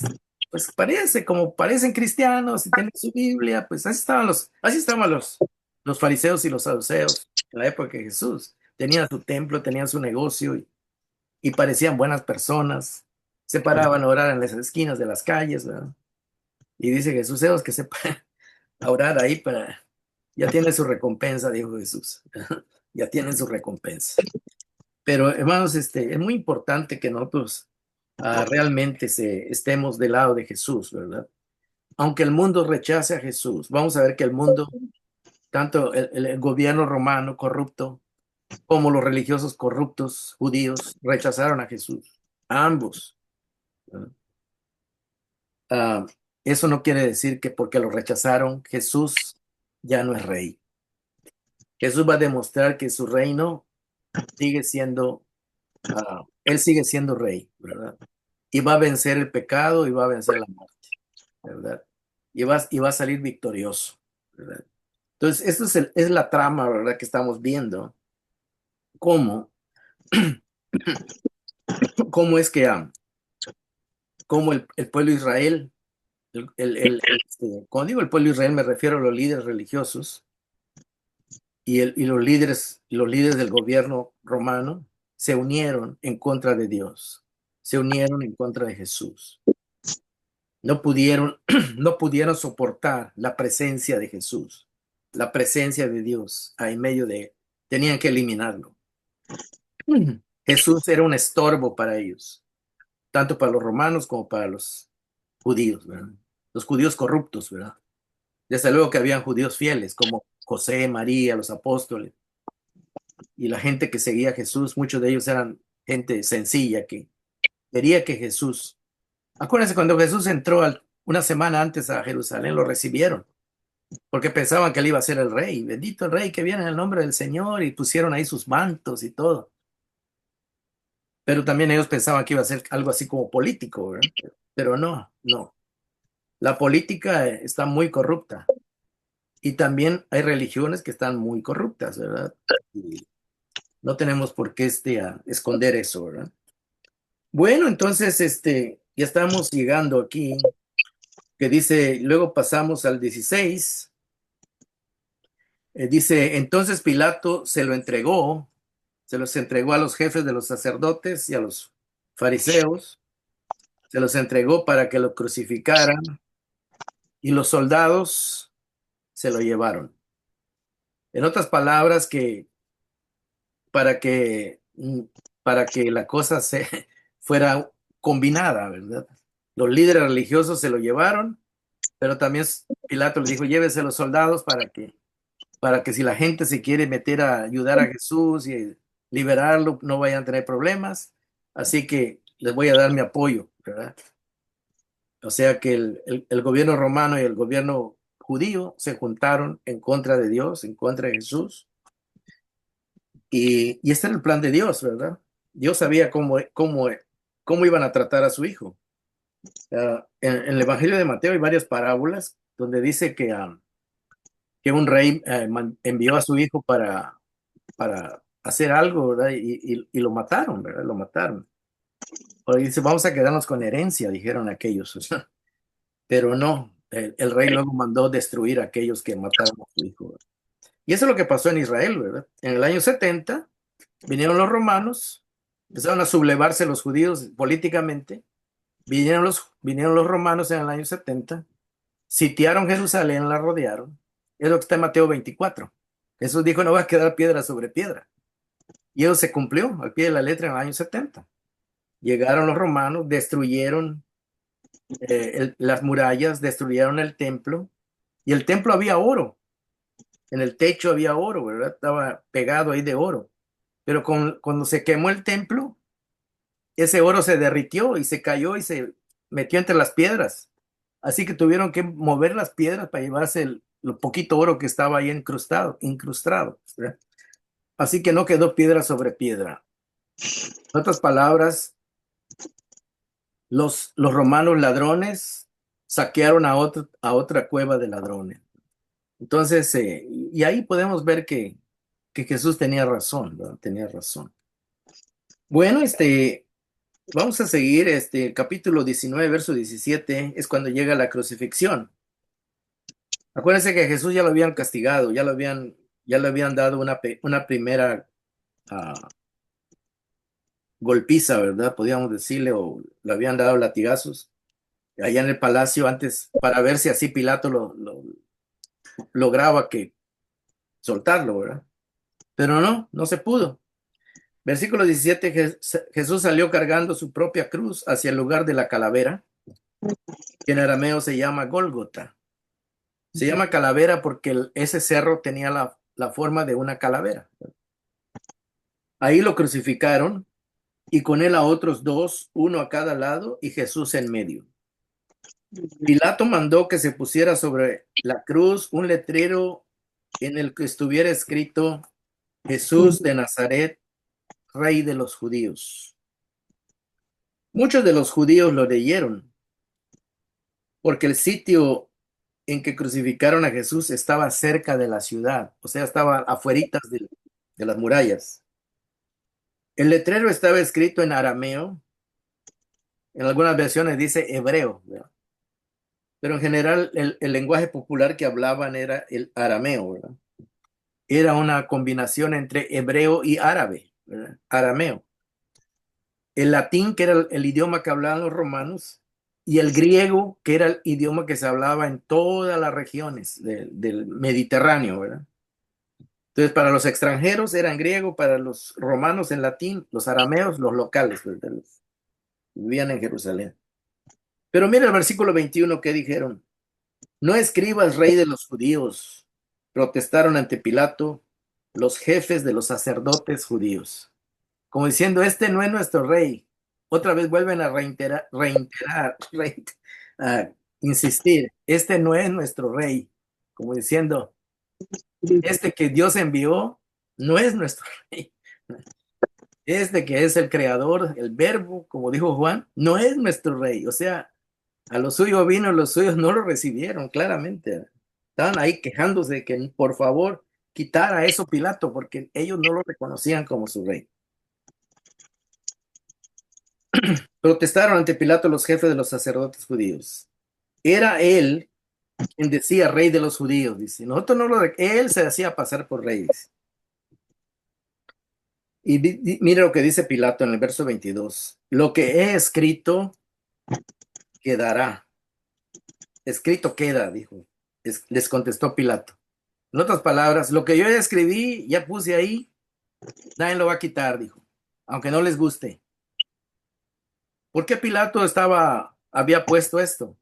A: parecen cristianos y tienen su Biblia, pues así estaban los fariseos y los saduceos en la época de Jesús. Tenían su templo, tenían su negocio y parecían buenas personas. Se paraban a orar en las esquinas de las calles, ¿verdad? Y dice Jesús, "Esos que se paran a orar ahí ya tienen su recompensa", dijo Jesús. Ya tienen su recompensa. Pero hermanos, es muy importante que nosotros realmente estemos del lado de Jesús, ¿verdad? Aunque el mundo rechace a Jesús, vamos a ver que el mundo, tanto el gobierno romano corrupto como los religiosos corruptos judíos, rechazaron a Jesús. Ambos, ¿verdad? Ah, eso no quiere decir que porque lo rechazaron, Jesús ya no es rey. Jesús va a demostrar que su reino sigue siendo, él sigue siendo rey, ¿verdad? Y va a vencer el pecado y va a vencer la muerte, ¿verdad? Y va a salir victorioso, ¿verdad? Entonces, esto es la trama, ¿verdad? Que estamos viendo. ¿Cómo, cómo es que, cómo el pueblo de Israel, cuando digo el pueblo de Israel, me refiero a los líderes religiosos y los líderes del gobierno romano se unieron en contra de Dios, se unieron en contra de Jesús. No pudieron, no pudieron soportar la presencia de Jesús, la presencia de Dios ahí en medio tenían que eliminarlo. Jesús era un estorbo para ellos, tanto para los romanos como para los judíos, ¿verdad? Los judíos corruptos, ¿verdad? Desde luego que habían judíos fieles, como José, María, los apóstoles, y la gente que seguía a Jesús, muchos de ellos eran gente sencilla que quería que Jesús. Acuérdense, cuando Jesús entró una semana antes a Jerusalén, lo recibieron, porque pensaban que él iba a ser el rey. Bendito el rey que viene en el nombre del Señor, y pusieron ahí sus mantos y todo. Pero también ellos pensaban que iba a ser algo así como político, ¿verdad? Pero no, no. La política está muy corrupta y también hay religiones que están muy corruptas, ¿verdad? Y no tenemos por qué esconder eso, ¿verdad? Bueno, entonces ya estamos llegando aquí, que dice, luego pasamos al 16. Dice, entonces Pilato se los entregó a los jefes de los sacerdotes y a los fariseos, se los entregó para que lo crucificaran y los soldados se lo llevaron. En otras palabras, que para que, para que la cosa se fuera combinada, ¿verdad? Los líderes religiosos se lo llevaron, pero también Pilato le dijo, llévese a los soldados para que si la gente se quiere meter a ayudar a Jesús y liberarlo, no vayan a tener problemas. Así que les voy a dar mi apoyo, ¿verdad? O sea que el gobierno romano y el gobierno judío se juntaron en contra de Dios, en contra de Jesús. Y este era el plan de Dios, ¿verdad? Dios sabía cómo iban a tratar a su hijo. En el Evangelio de Mateo hay varias parábolas donde dice que un rey envió a su hijo para hacer algo, ¿verdad? Y lo mataron, ¿verdad? Lo mataron. O dice, vamos a quedarnos con herencia, dijeron aquellos. Pero no, el rey luego mandó destruir a aquellos que mataron a su hijo. Y eso es lo que pasó en Israel, ¿verdad? En el año 70 vinieron los romanos, empezaron a sublevarse los judíos políticamente, vinieron los romanos en el año 70, sitiaron Jerusalén, la rodearon. Es lo que está en Mateo 24. Jesús dijo, no va a quedar piedra sobre piedra. Y eso se cumplió al pie de la letra en el año 70. Llegaron los romanos, destruyeron las murallas, destruyeron el templo, y el templo había oro, en el techo había oro, ¿verdad? Estaba pegado ahí de oro. Pero cuando se quemó el templo, ese oro se derritió y se cayó y se metió entre las piedras. Así que tuvieron que mover las piedras para llevarse lo poquito oro que estaba ahí incrustado, ¿verdad? Así que no quedó piedra sobre piedra. En otras palabras, los romanos ladrones saquearon a otra cueva de ladrones. Entonces, y ahí podemos ver que Jesús tenía razón, ¿verdad? Tenía razón. Bueno, vamos a seguir, el capítulo 19, verso 17, es cuando llega la crucifixión. Acuérdense que Jesús ya lo habían castigado, ya le habían dado una primera golpiza, ¿verdad? Podríamos decirle, o le habían dado latigazos allá en el palacio antes, para ver si así Pilato lo lograba que soltarlo, ¿verdad? Pero no se pudo. Versículo 17, Jesús salió cargando su propia cruz hacia el lugar de la calavera, que en arameo se llama Gólgota. Se llama calavera porque ese cerro tenía la forma de una calavera. Ahí lo crucificaron y con él a otros dos, uno a cada lado y Jesús en medio. Pilato mandó que se pusiera sobre la cruz un letrero en el que estuviera escrito Jesús de Nazaret, Rey de los judíos. Muchos de los judíos lo leyeron porque el sitio en que crucificaron a Jesús estaba cerca de la ciudad, o sea, estaba afueritas de las murallas. El letrero estaba escrito en arameo, en algunas versiones dice hebreo, ¿verdad? Pero en general el lenguaje popular que hablaban era el arameo, ¿verdad? Era una combinación entre hebreo y árabe, ¿verdad? Arameo. El latín, que era el idioma que hablaban los romanos, y el griego, que era el idioma que se hablaba en todas las regiones del Mediterráneo, ¿verdad? Entonces, para los extranjeros era en griego, para los romanos en latín, los arameos, los locales, ¿verdad? Los que vivían en Jerusalén. Pero mira el versículo 21 que dijeron, no escribas rey de los judíos, protestaron ante Pilato los jefes de los sacerdotes judíos, como diciendo, este no es nuestro rey. Otra vez vuelven a a insistir, este no es nuestro rey, como diciendo, este que Dios envió no es nuestro rey. Este que es el creador, el verbo, como dijo Juan, no es nuestro rey. O sea, a los suyos vino, los suyos no lo recibieron, claramente. Estaban ahí quejándose de que por favor quitara eso Pilato, porque ellos no lo reconocían como su rey. Protestaron ante Pilato los jefes de los sacerdotes judíos. Era él quien decía rey de los judíos, dice. Nosotros no él se hacía pasar por rey, dice. Y mira lo que dice Pilato en el verso 22. Lo que he escrito quedará. Escrito queda, dijo. Les contestó Pilato. En otras palabras, lo que yo ya escribí, ya puse ahí, nadie lo va a quitar, dijo, aunque no les guste. ¿Por qué Pilato había puesto esto?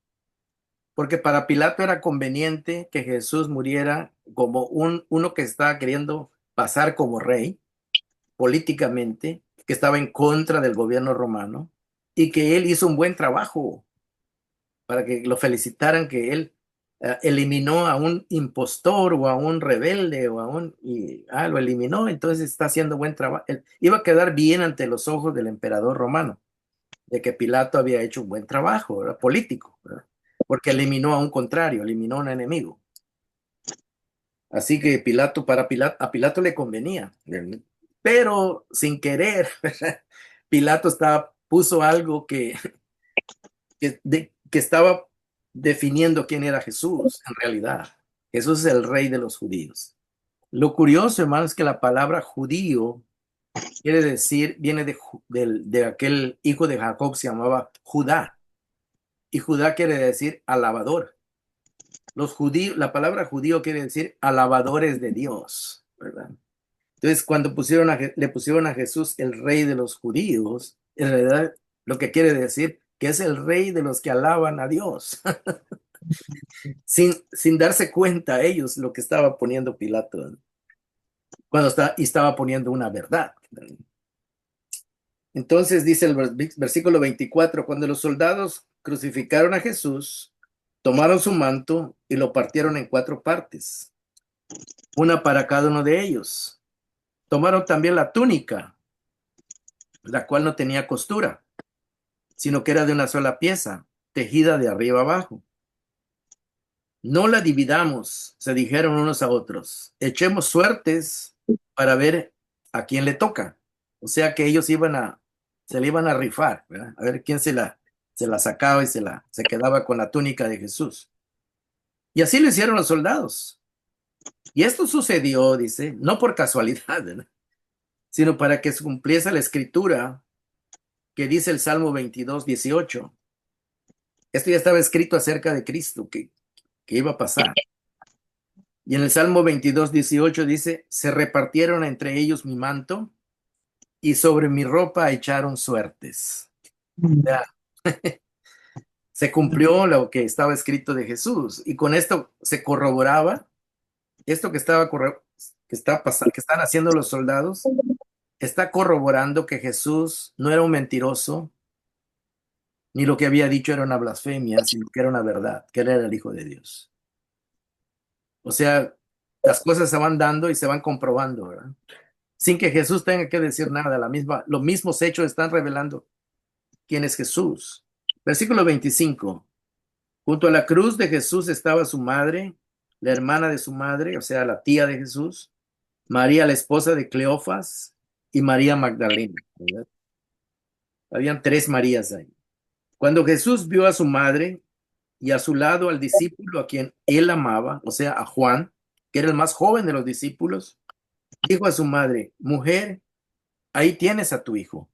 A: Porque para Pilato era conveniente que Jesús muriera como uno que estaba queriendo pasar como rey políticamente, que estaba en contra del gobierno romano y que él hizo un buen trabajo para que lo felicitaran, que él eliminó a un impostor o a un rebelde o lo eliminó, entonces está haciendo buen trabajo. Él iba a quedar bien ante los ojos del emperador romano, de que Pilato había hecho un buen trabajo, ¿verdad? Político, ¿verdad? Porque eliminó a un contrario, eliminó a un enemigo. Así que a Pilato le convenía, pero sin querer, Pilato puso algo que estaba definiendo quién era Jesús en realidad. Jesús es el rey de los judíos. Lo curioso, hermano, es que la palabra judío quiere decir, viene de aquel hijo de Jacob, se llamaba Judá, y Judá quiere decir alabador. Los judíos, la palabra judío quiere decir alabadores de Dios, ¿verdad? Entonces, cuando le pusieron a Jesús el rey de los judíos, en realidad lo que quiere decir que es el rey de los que alaban a Dios, sin darse cuenta ellos lo que estaba poniendo Pilato, ¿no? Y estaba poniendo una verdad. Entonces dice el versículo 24, cuando los soldados crucificaron a Jesús, tomaron su manto y lo partieron en cuatro partes, una para cada uno de ellos. Tomaron también la túnica, la cual no tenía costura, sino que era de una sola pieza, tejida de arriba abajo. No la dividamos, se dijeron unos a otros. Echemos suertes para ver a quién le toca. O sea que ellos se le iban a rifar, ¿verdad? A ver quién se la sacaba y se quedaba con la túnica de Jesús. Y así lo hicieron los soldados. Y esto sucedió, dice, no por casualidad, ¿verdad? Sino para que se cumpliese la escritura que dice el Salmo 22:18. Esto ya estaba escrito acerca de Cristo, que iba a pasar. Y en el Salmo 22:18 dice, se repartieron entre ellos mi manto y sobre mi ropa echaron suertes. O sea, se cumplió lo que estaba escrito de Jesús y con esto se corroboraba esto que están haciendo los soldados, está corroborando que Jesús no era un mentiroso, ni lo que había dicho era una blasfemia, sino que era una verdad, que él era el Hijo de Dios. O sea, las cosas se van dando y se van comprobando, ¿verdad? Sin que Jesús tenga que decir nada. Los mismos hechos están revelando quién es Jesús. Versículo 25. Junto a la cruz de Jesús estaba su madre, la hermana de su madre, o sea, la tía de Jesús, María, la esposa de Cleofas, y María Magdalena, ¿verdad? Habían tres Marías ahí. Cuando Jesús vio a su madre y a su lado al discípulo a quien él amaba, o sea, a Juan, que era el más joven de los discípulos, dijo a su madre, mujer, ahí tienes a tu hijo.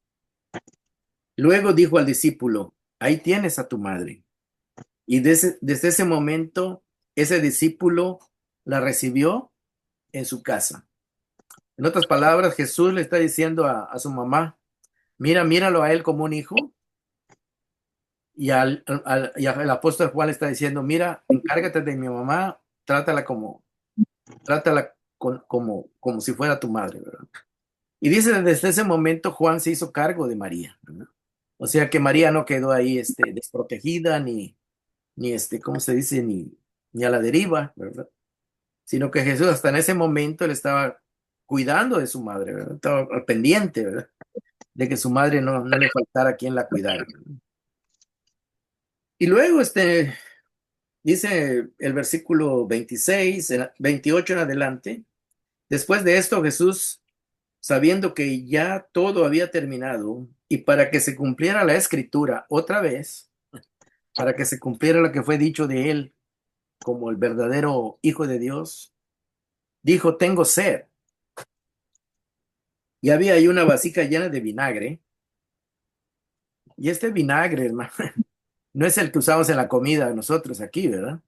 A: Luego dijo al discípulo, ahí tienes a tu madre. Y desde ese momento, ese discípulo la recibió en su casa. En otras palabras, Jesús le está diciendo a su mamá, míralo a él como un hijo. Y al apóstol Juan le está diciendo, mira, encárgate de mi mamá, trátala como si fuera tu madre, ¿verdad? Y dice, desde ese momento Juan se hizo cargo de María, ¿verdad? O sea que María no quedó ahí desprotegida, ni ¿cómo se dice? Ni a la deriva, ¿verdad? Sino que Jesús hasta en ese momento él estaba cuidando de su madre, ¿verdad? Estaba al pendiente, ¿verdad? De que su madre no le faltara quien la cuidara, ¿verdad? Y luego dice el versículo 26, 28 en adelante, después de esto Jesús, sabiendo que ya todo había terminado y para que se cumpliera la escritura otra vez, para que se cumpliera lo que fue dicho de él como el verdadero Hijo de Dios, dijo, tengo sed. Y había ahí una vasija llena de vinagre. Y este vinagre, hermano, no es el que usamos en la comida nosotros aquí, ¿verdad?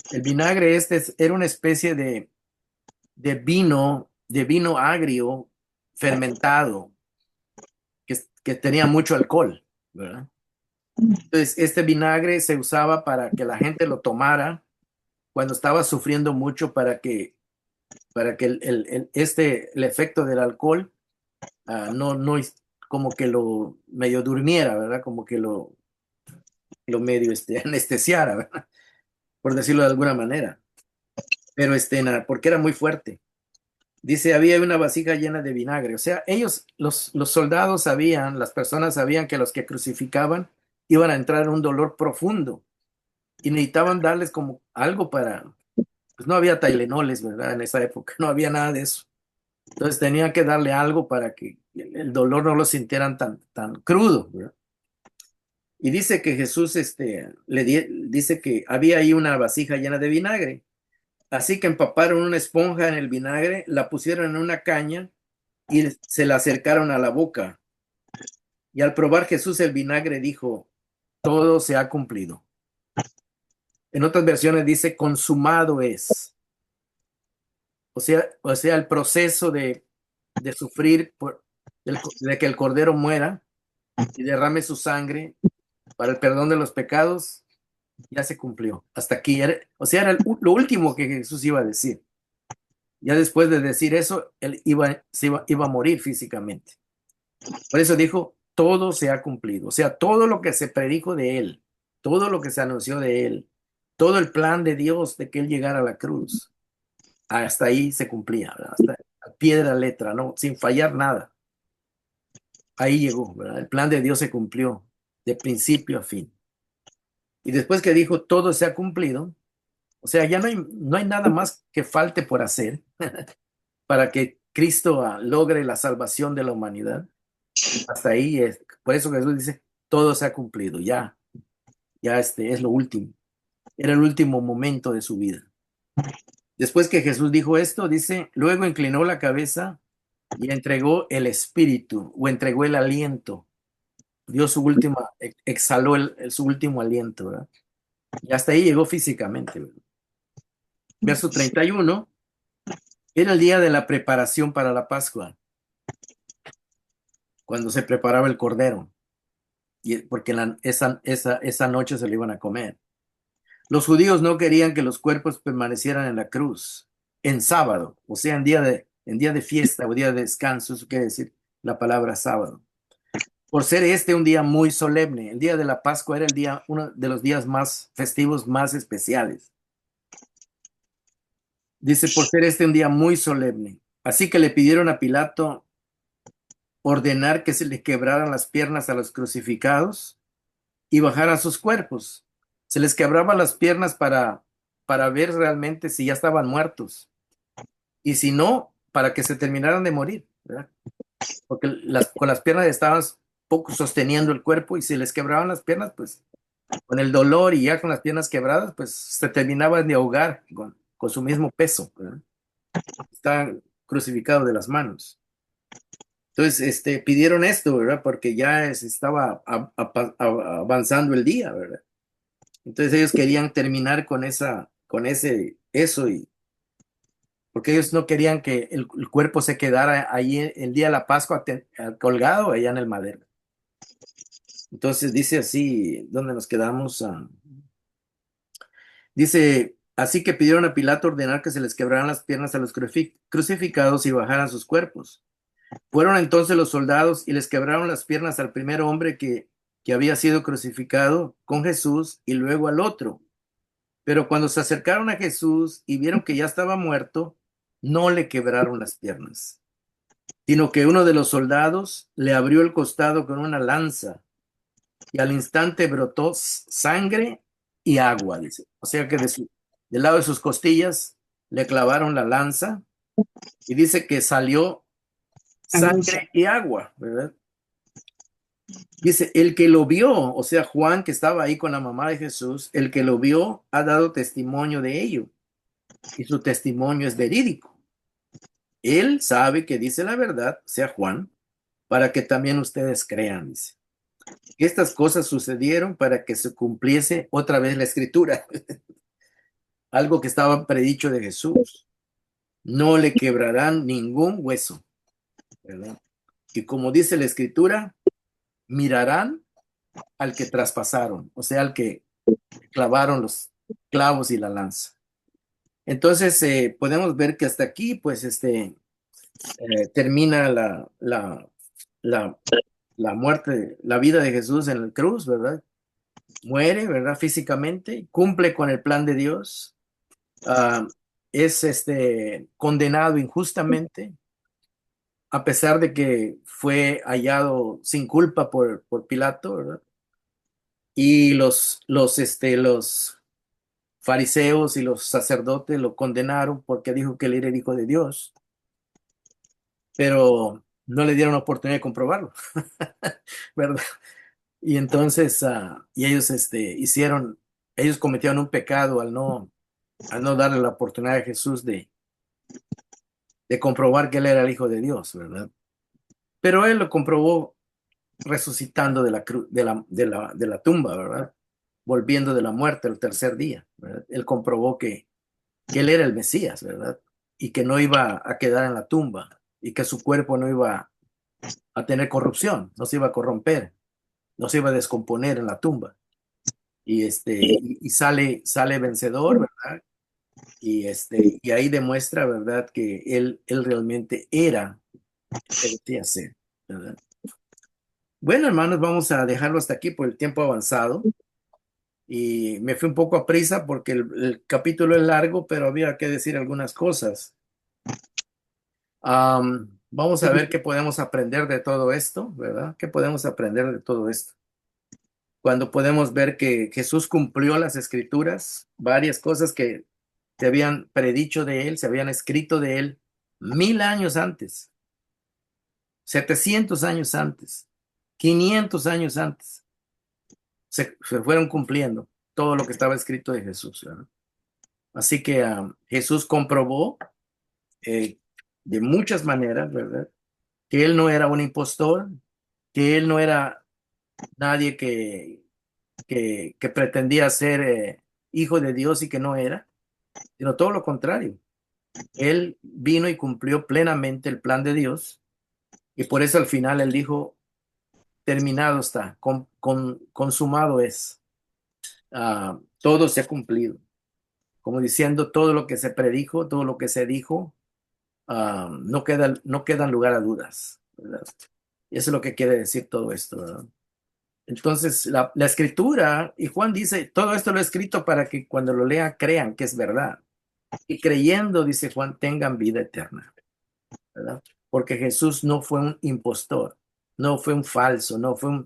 A: El vinagre era una especie de vino agrio fermentado, que tenía mucho alcohol, ¿verdad? Entonces, este vinagre se usaba para que la gente lo tomara cuando estaba sufriendo mucho para que el efecto del alcohol como que lo medio durmiera, ¿verdad? Como que lo medio anestesiara, ¿verdad? Por decirlo de alguna manera. Pero porque era muy fuerte. Dice, había una vasija llena de vinagre. O sea, los soldados sabían, las personas sabían que los que crucificaban iban a entrar en un dolor profundo y necesitaban darles como algo pues no había Tylenoles, ¿verdad? En esa época no había nada de eso. Entonces tenían que darle algo para que el dolor no lo sintieran tan crudo, ¿verdad? Y dice que Jesús, dice que había ahí una vasija llena de vinagre. Así que empaparon una esponja en el vinagre, la pusieron en una caña y se la acercaron a la boca. Y al probar Jesús el vinagre dijo, todo se ha cumplido. En otras versiones dice, consumado es. O sea, el proceso de sufrir de que el cordero muera y derrame su sangre para el perdón de los pecados, ya se cumplió. Hasta aquí. O sea, era lo último que Jesús iba a decir. Ya después de decir eso, él iba a morir físicamente. Por eso dijo, todo se ha cumplido. O sea, todo lo que se predijo de él, todo lo que se anunció de él, todo el plan de Dios de que él llegara a la cruz, hasta ahí se cumplía, ¿verdad? Hasta a pie de la letra, ¿no? Sin fallar nada. Ahí llegó, ¿verdad? El plan de Dios se cumplió de principio a fin. Y después que dijo, todo se ha cumplido, o sea, ya no hay nada más que falte por hacer para que Cristo logre la salvación de la humanidad. Hasta ahí es. Por eso Jesús dice, todo se ha cumplido, ya es lo último. Era el último momento de su vida. Después que Jesús dijo esto, dice, luego inclinó la cabeza y entregó el espíritu o entregó el aliento. Dio su última, exhaló su último aliento, ¿verdad? Y hasta ahí llegó físicamente, ¿verdad? Verso 31, era el día de la preparación para la Pascua, cuando se preparaba el cordero, porque esa noche se lo iban a comer. Los judíos no querían que los cuerpos permanecieran en la cruz en sábado, o sea, en día de fiesta o día de descanso, eso quiere decir la palabra sábado. Por ser un día muy solemne, el día de la Pascua era uno de los días más festivos, más especiales. Dice, por ser un día muy solemne. Así que le pidieron a Pilato ordenar que se le quebraran las piernas a los crucificados y bajaran sus cuerpos. Se les quebraban las piernas para ver realmente si ya estaban muertos. Y si no, para que se terminaran de morir, ¿verdad? Porque con las piernas estaban poco sosteniendo el cuerpo y si les quebraban las piernas, pues con el dolor y ya con las piernas quebradas, pues se terminaban de ahogar con su mismo peso, ¿verdad? Estaban crucificados de las manos. Entonces, pidieron esto, ¿verdad? Porque ya se estaba avanzando el día, ¿verdad? Entonces ellos querían terminar eso porque ellos no querían que el cuerpo se quedara ahí el día de la Pascua colgado allá en el madero. Entonces dice así, ¿dónde nos quedamos? Dice, así que pidieron a Pilato ordenar que se les quebraran las piernas a los crucificados y bajaran sus cuerpos. Fueron entonces los soldados y les quebraron las piernas al primer hombre que había sido crucificado con Jesús y luego al otro. Pero cuando se acercaron a Jesús y vieron que ya estaba muerto, no le quebraron las piernas, sino que uno de los soldados le abrió el costado con una lanza y al instante brotó sangre y agua, dice. O sea que del lado de sus costillas le clavaron la lanza y dice que salió
B: Aguja.
A: sangre y agua, ¿verdad? Dice, el que lo vio, o sea, Juan que estaba ahí con la mamá de Jesús, el que lo vio ha dado testimonio de ello y su testimonio es verídico. Él sabe que dice la verdad, sea Juan, para que también ustedes crean, dice. Estas cosas sucedieron para que se cumpliese otra vez la escritura, algo que estaba predicho de Jesús. no le quebrarán ningún hueso, ¿verdad? Y como dice la escritura, mirarán al que traspasaron, o sea, al que clavaron los clavos y la lanza. Entonces, podemos ver que hasta aquí, pues, termina la, la muerte, la vida de Jesús en la cruz, ¿verdad? Muere, ¿verdad? Físicamente, cumple con el plan de Dios, ah, es condenado injustamente, a pesar de que fue hallado sin culpa por Pilato, ¿verdad? Y los fariseos y los sacerdotes lo condenaron porque dijo que él era el hijo de Dios, pero no le dieron oportunidad de comprobarlo, ¿verdad? Y entonces, y ellos ellos cometieron un pecado al no darle la oportunidad a Jesús de comprobar que él era el hijo de Dios, ¿verdad? Pero él lo comprobó resucitando de la tumba, ¿verdad? Volviendo de la muerte el tercer día, ¿verdad? Él comprobó que él era el Mesías, ¿verdad? Y que no iba a quedar en la tumba y que su cuerpo no iba a tener corrupción, no se iba a corromper, no se iba a descomponer en la tumba. Y sale vencedor, ¿verdad? Y ahí demuestra, ¿verdad? Que él realmente era lo que decía ser, ¿verdad? Bueno, hermanos, vamos a dejarlo hasta aquí por el tiempo avanzado. Y me fui un poco a prisa porque el capítulo es largo, pero había que decir algunas cosas. Vamos a ver qué podemos aprender de todo esto, ¿verdad? ¿Qué podemos aprender de todo esto? Cuando podemos ver que Jesús cumplió las escrituras, varias cosas que se habían predicho de él, se habían escrito de él 1000 años antes, 700 años antes, 500 años antes, se fueron cumpliendo todo lo que estaba escrito de Jesús, ¿verdad? Así que Jesús comprobó eh, de muchas maneras, ¿verdad? Que él no era un impostor, que él no era nadie que pretendía ser hijo de Dios y que no era, sino todo lo contrario. Él vino y cumplió plenamente el plan de Dios y por eso al final él dijo, terminado está, consumado es. Todo se ha cumplido. Como diciendo, todo lo que se predijo, todo lo que se dijo, no queda lugar a dudas, ¿verdad? Y eso es lo que quiere decir todo esto, ¿verdad? Entonces, la escritura, y Juan dice, todo esto lo he escrito para que cuando lo lean crean que es verdad. Y creyendo, dice Juan, tengan vida eterna, ¿verdad? Porque Jesús no fue un impostor, no fue un falso, no fue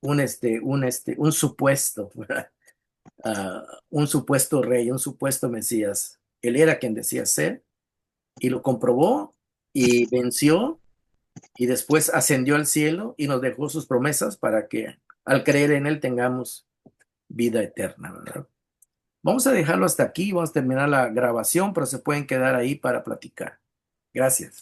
A: un supuesto, ¿verdad? Un supuesto rey, un supuesto Mesías. Él era quien decía ser y lo comprobó y venció y después ascendió al cielo y nos dejó sus promesas para que al creer en él tengamos vida eterna, ¿verdad? Vamos a dejarlo hasta aquí, vamos a terminar la grabación, pero se pueden quedar ahí para platicar. Gracias.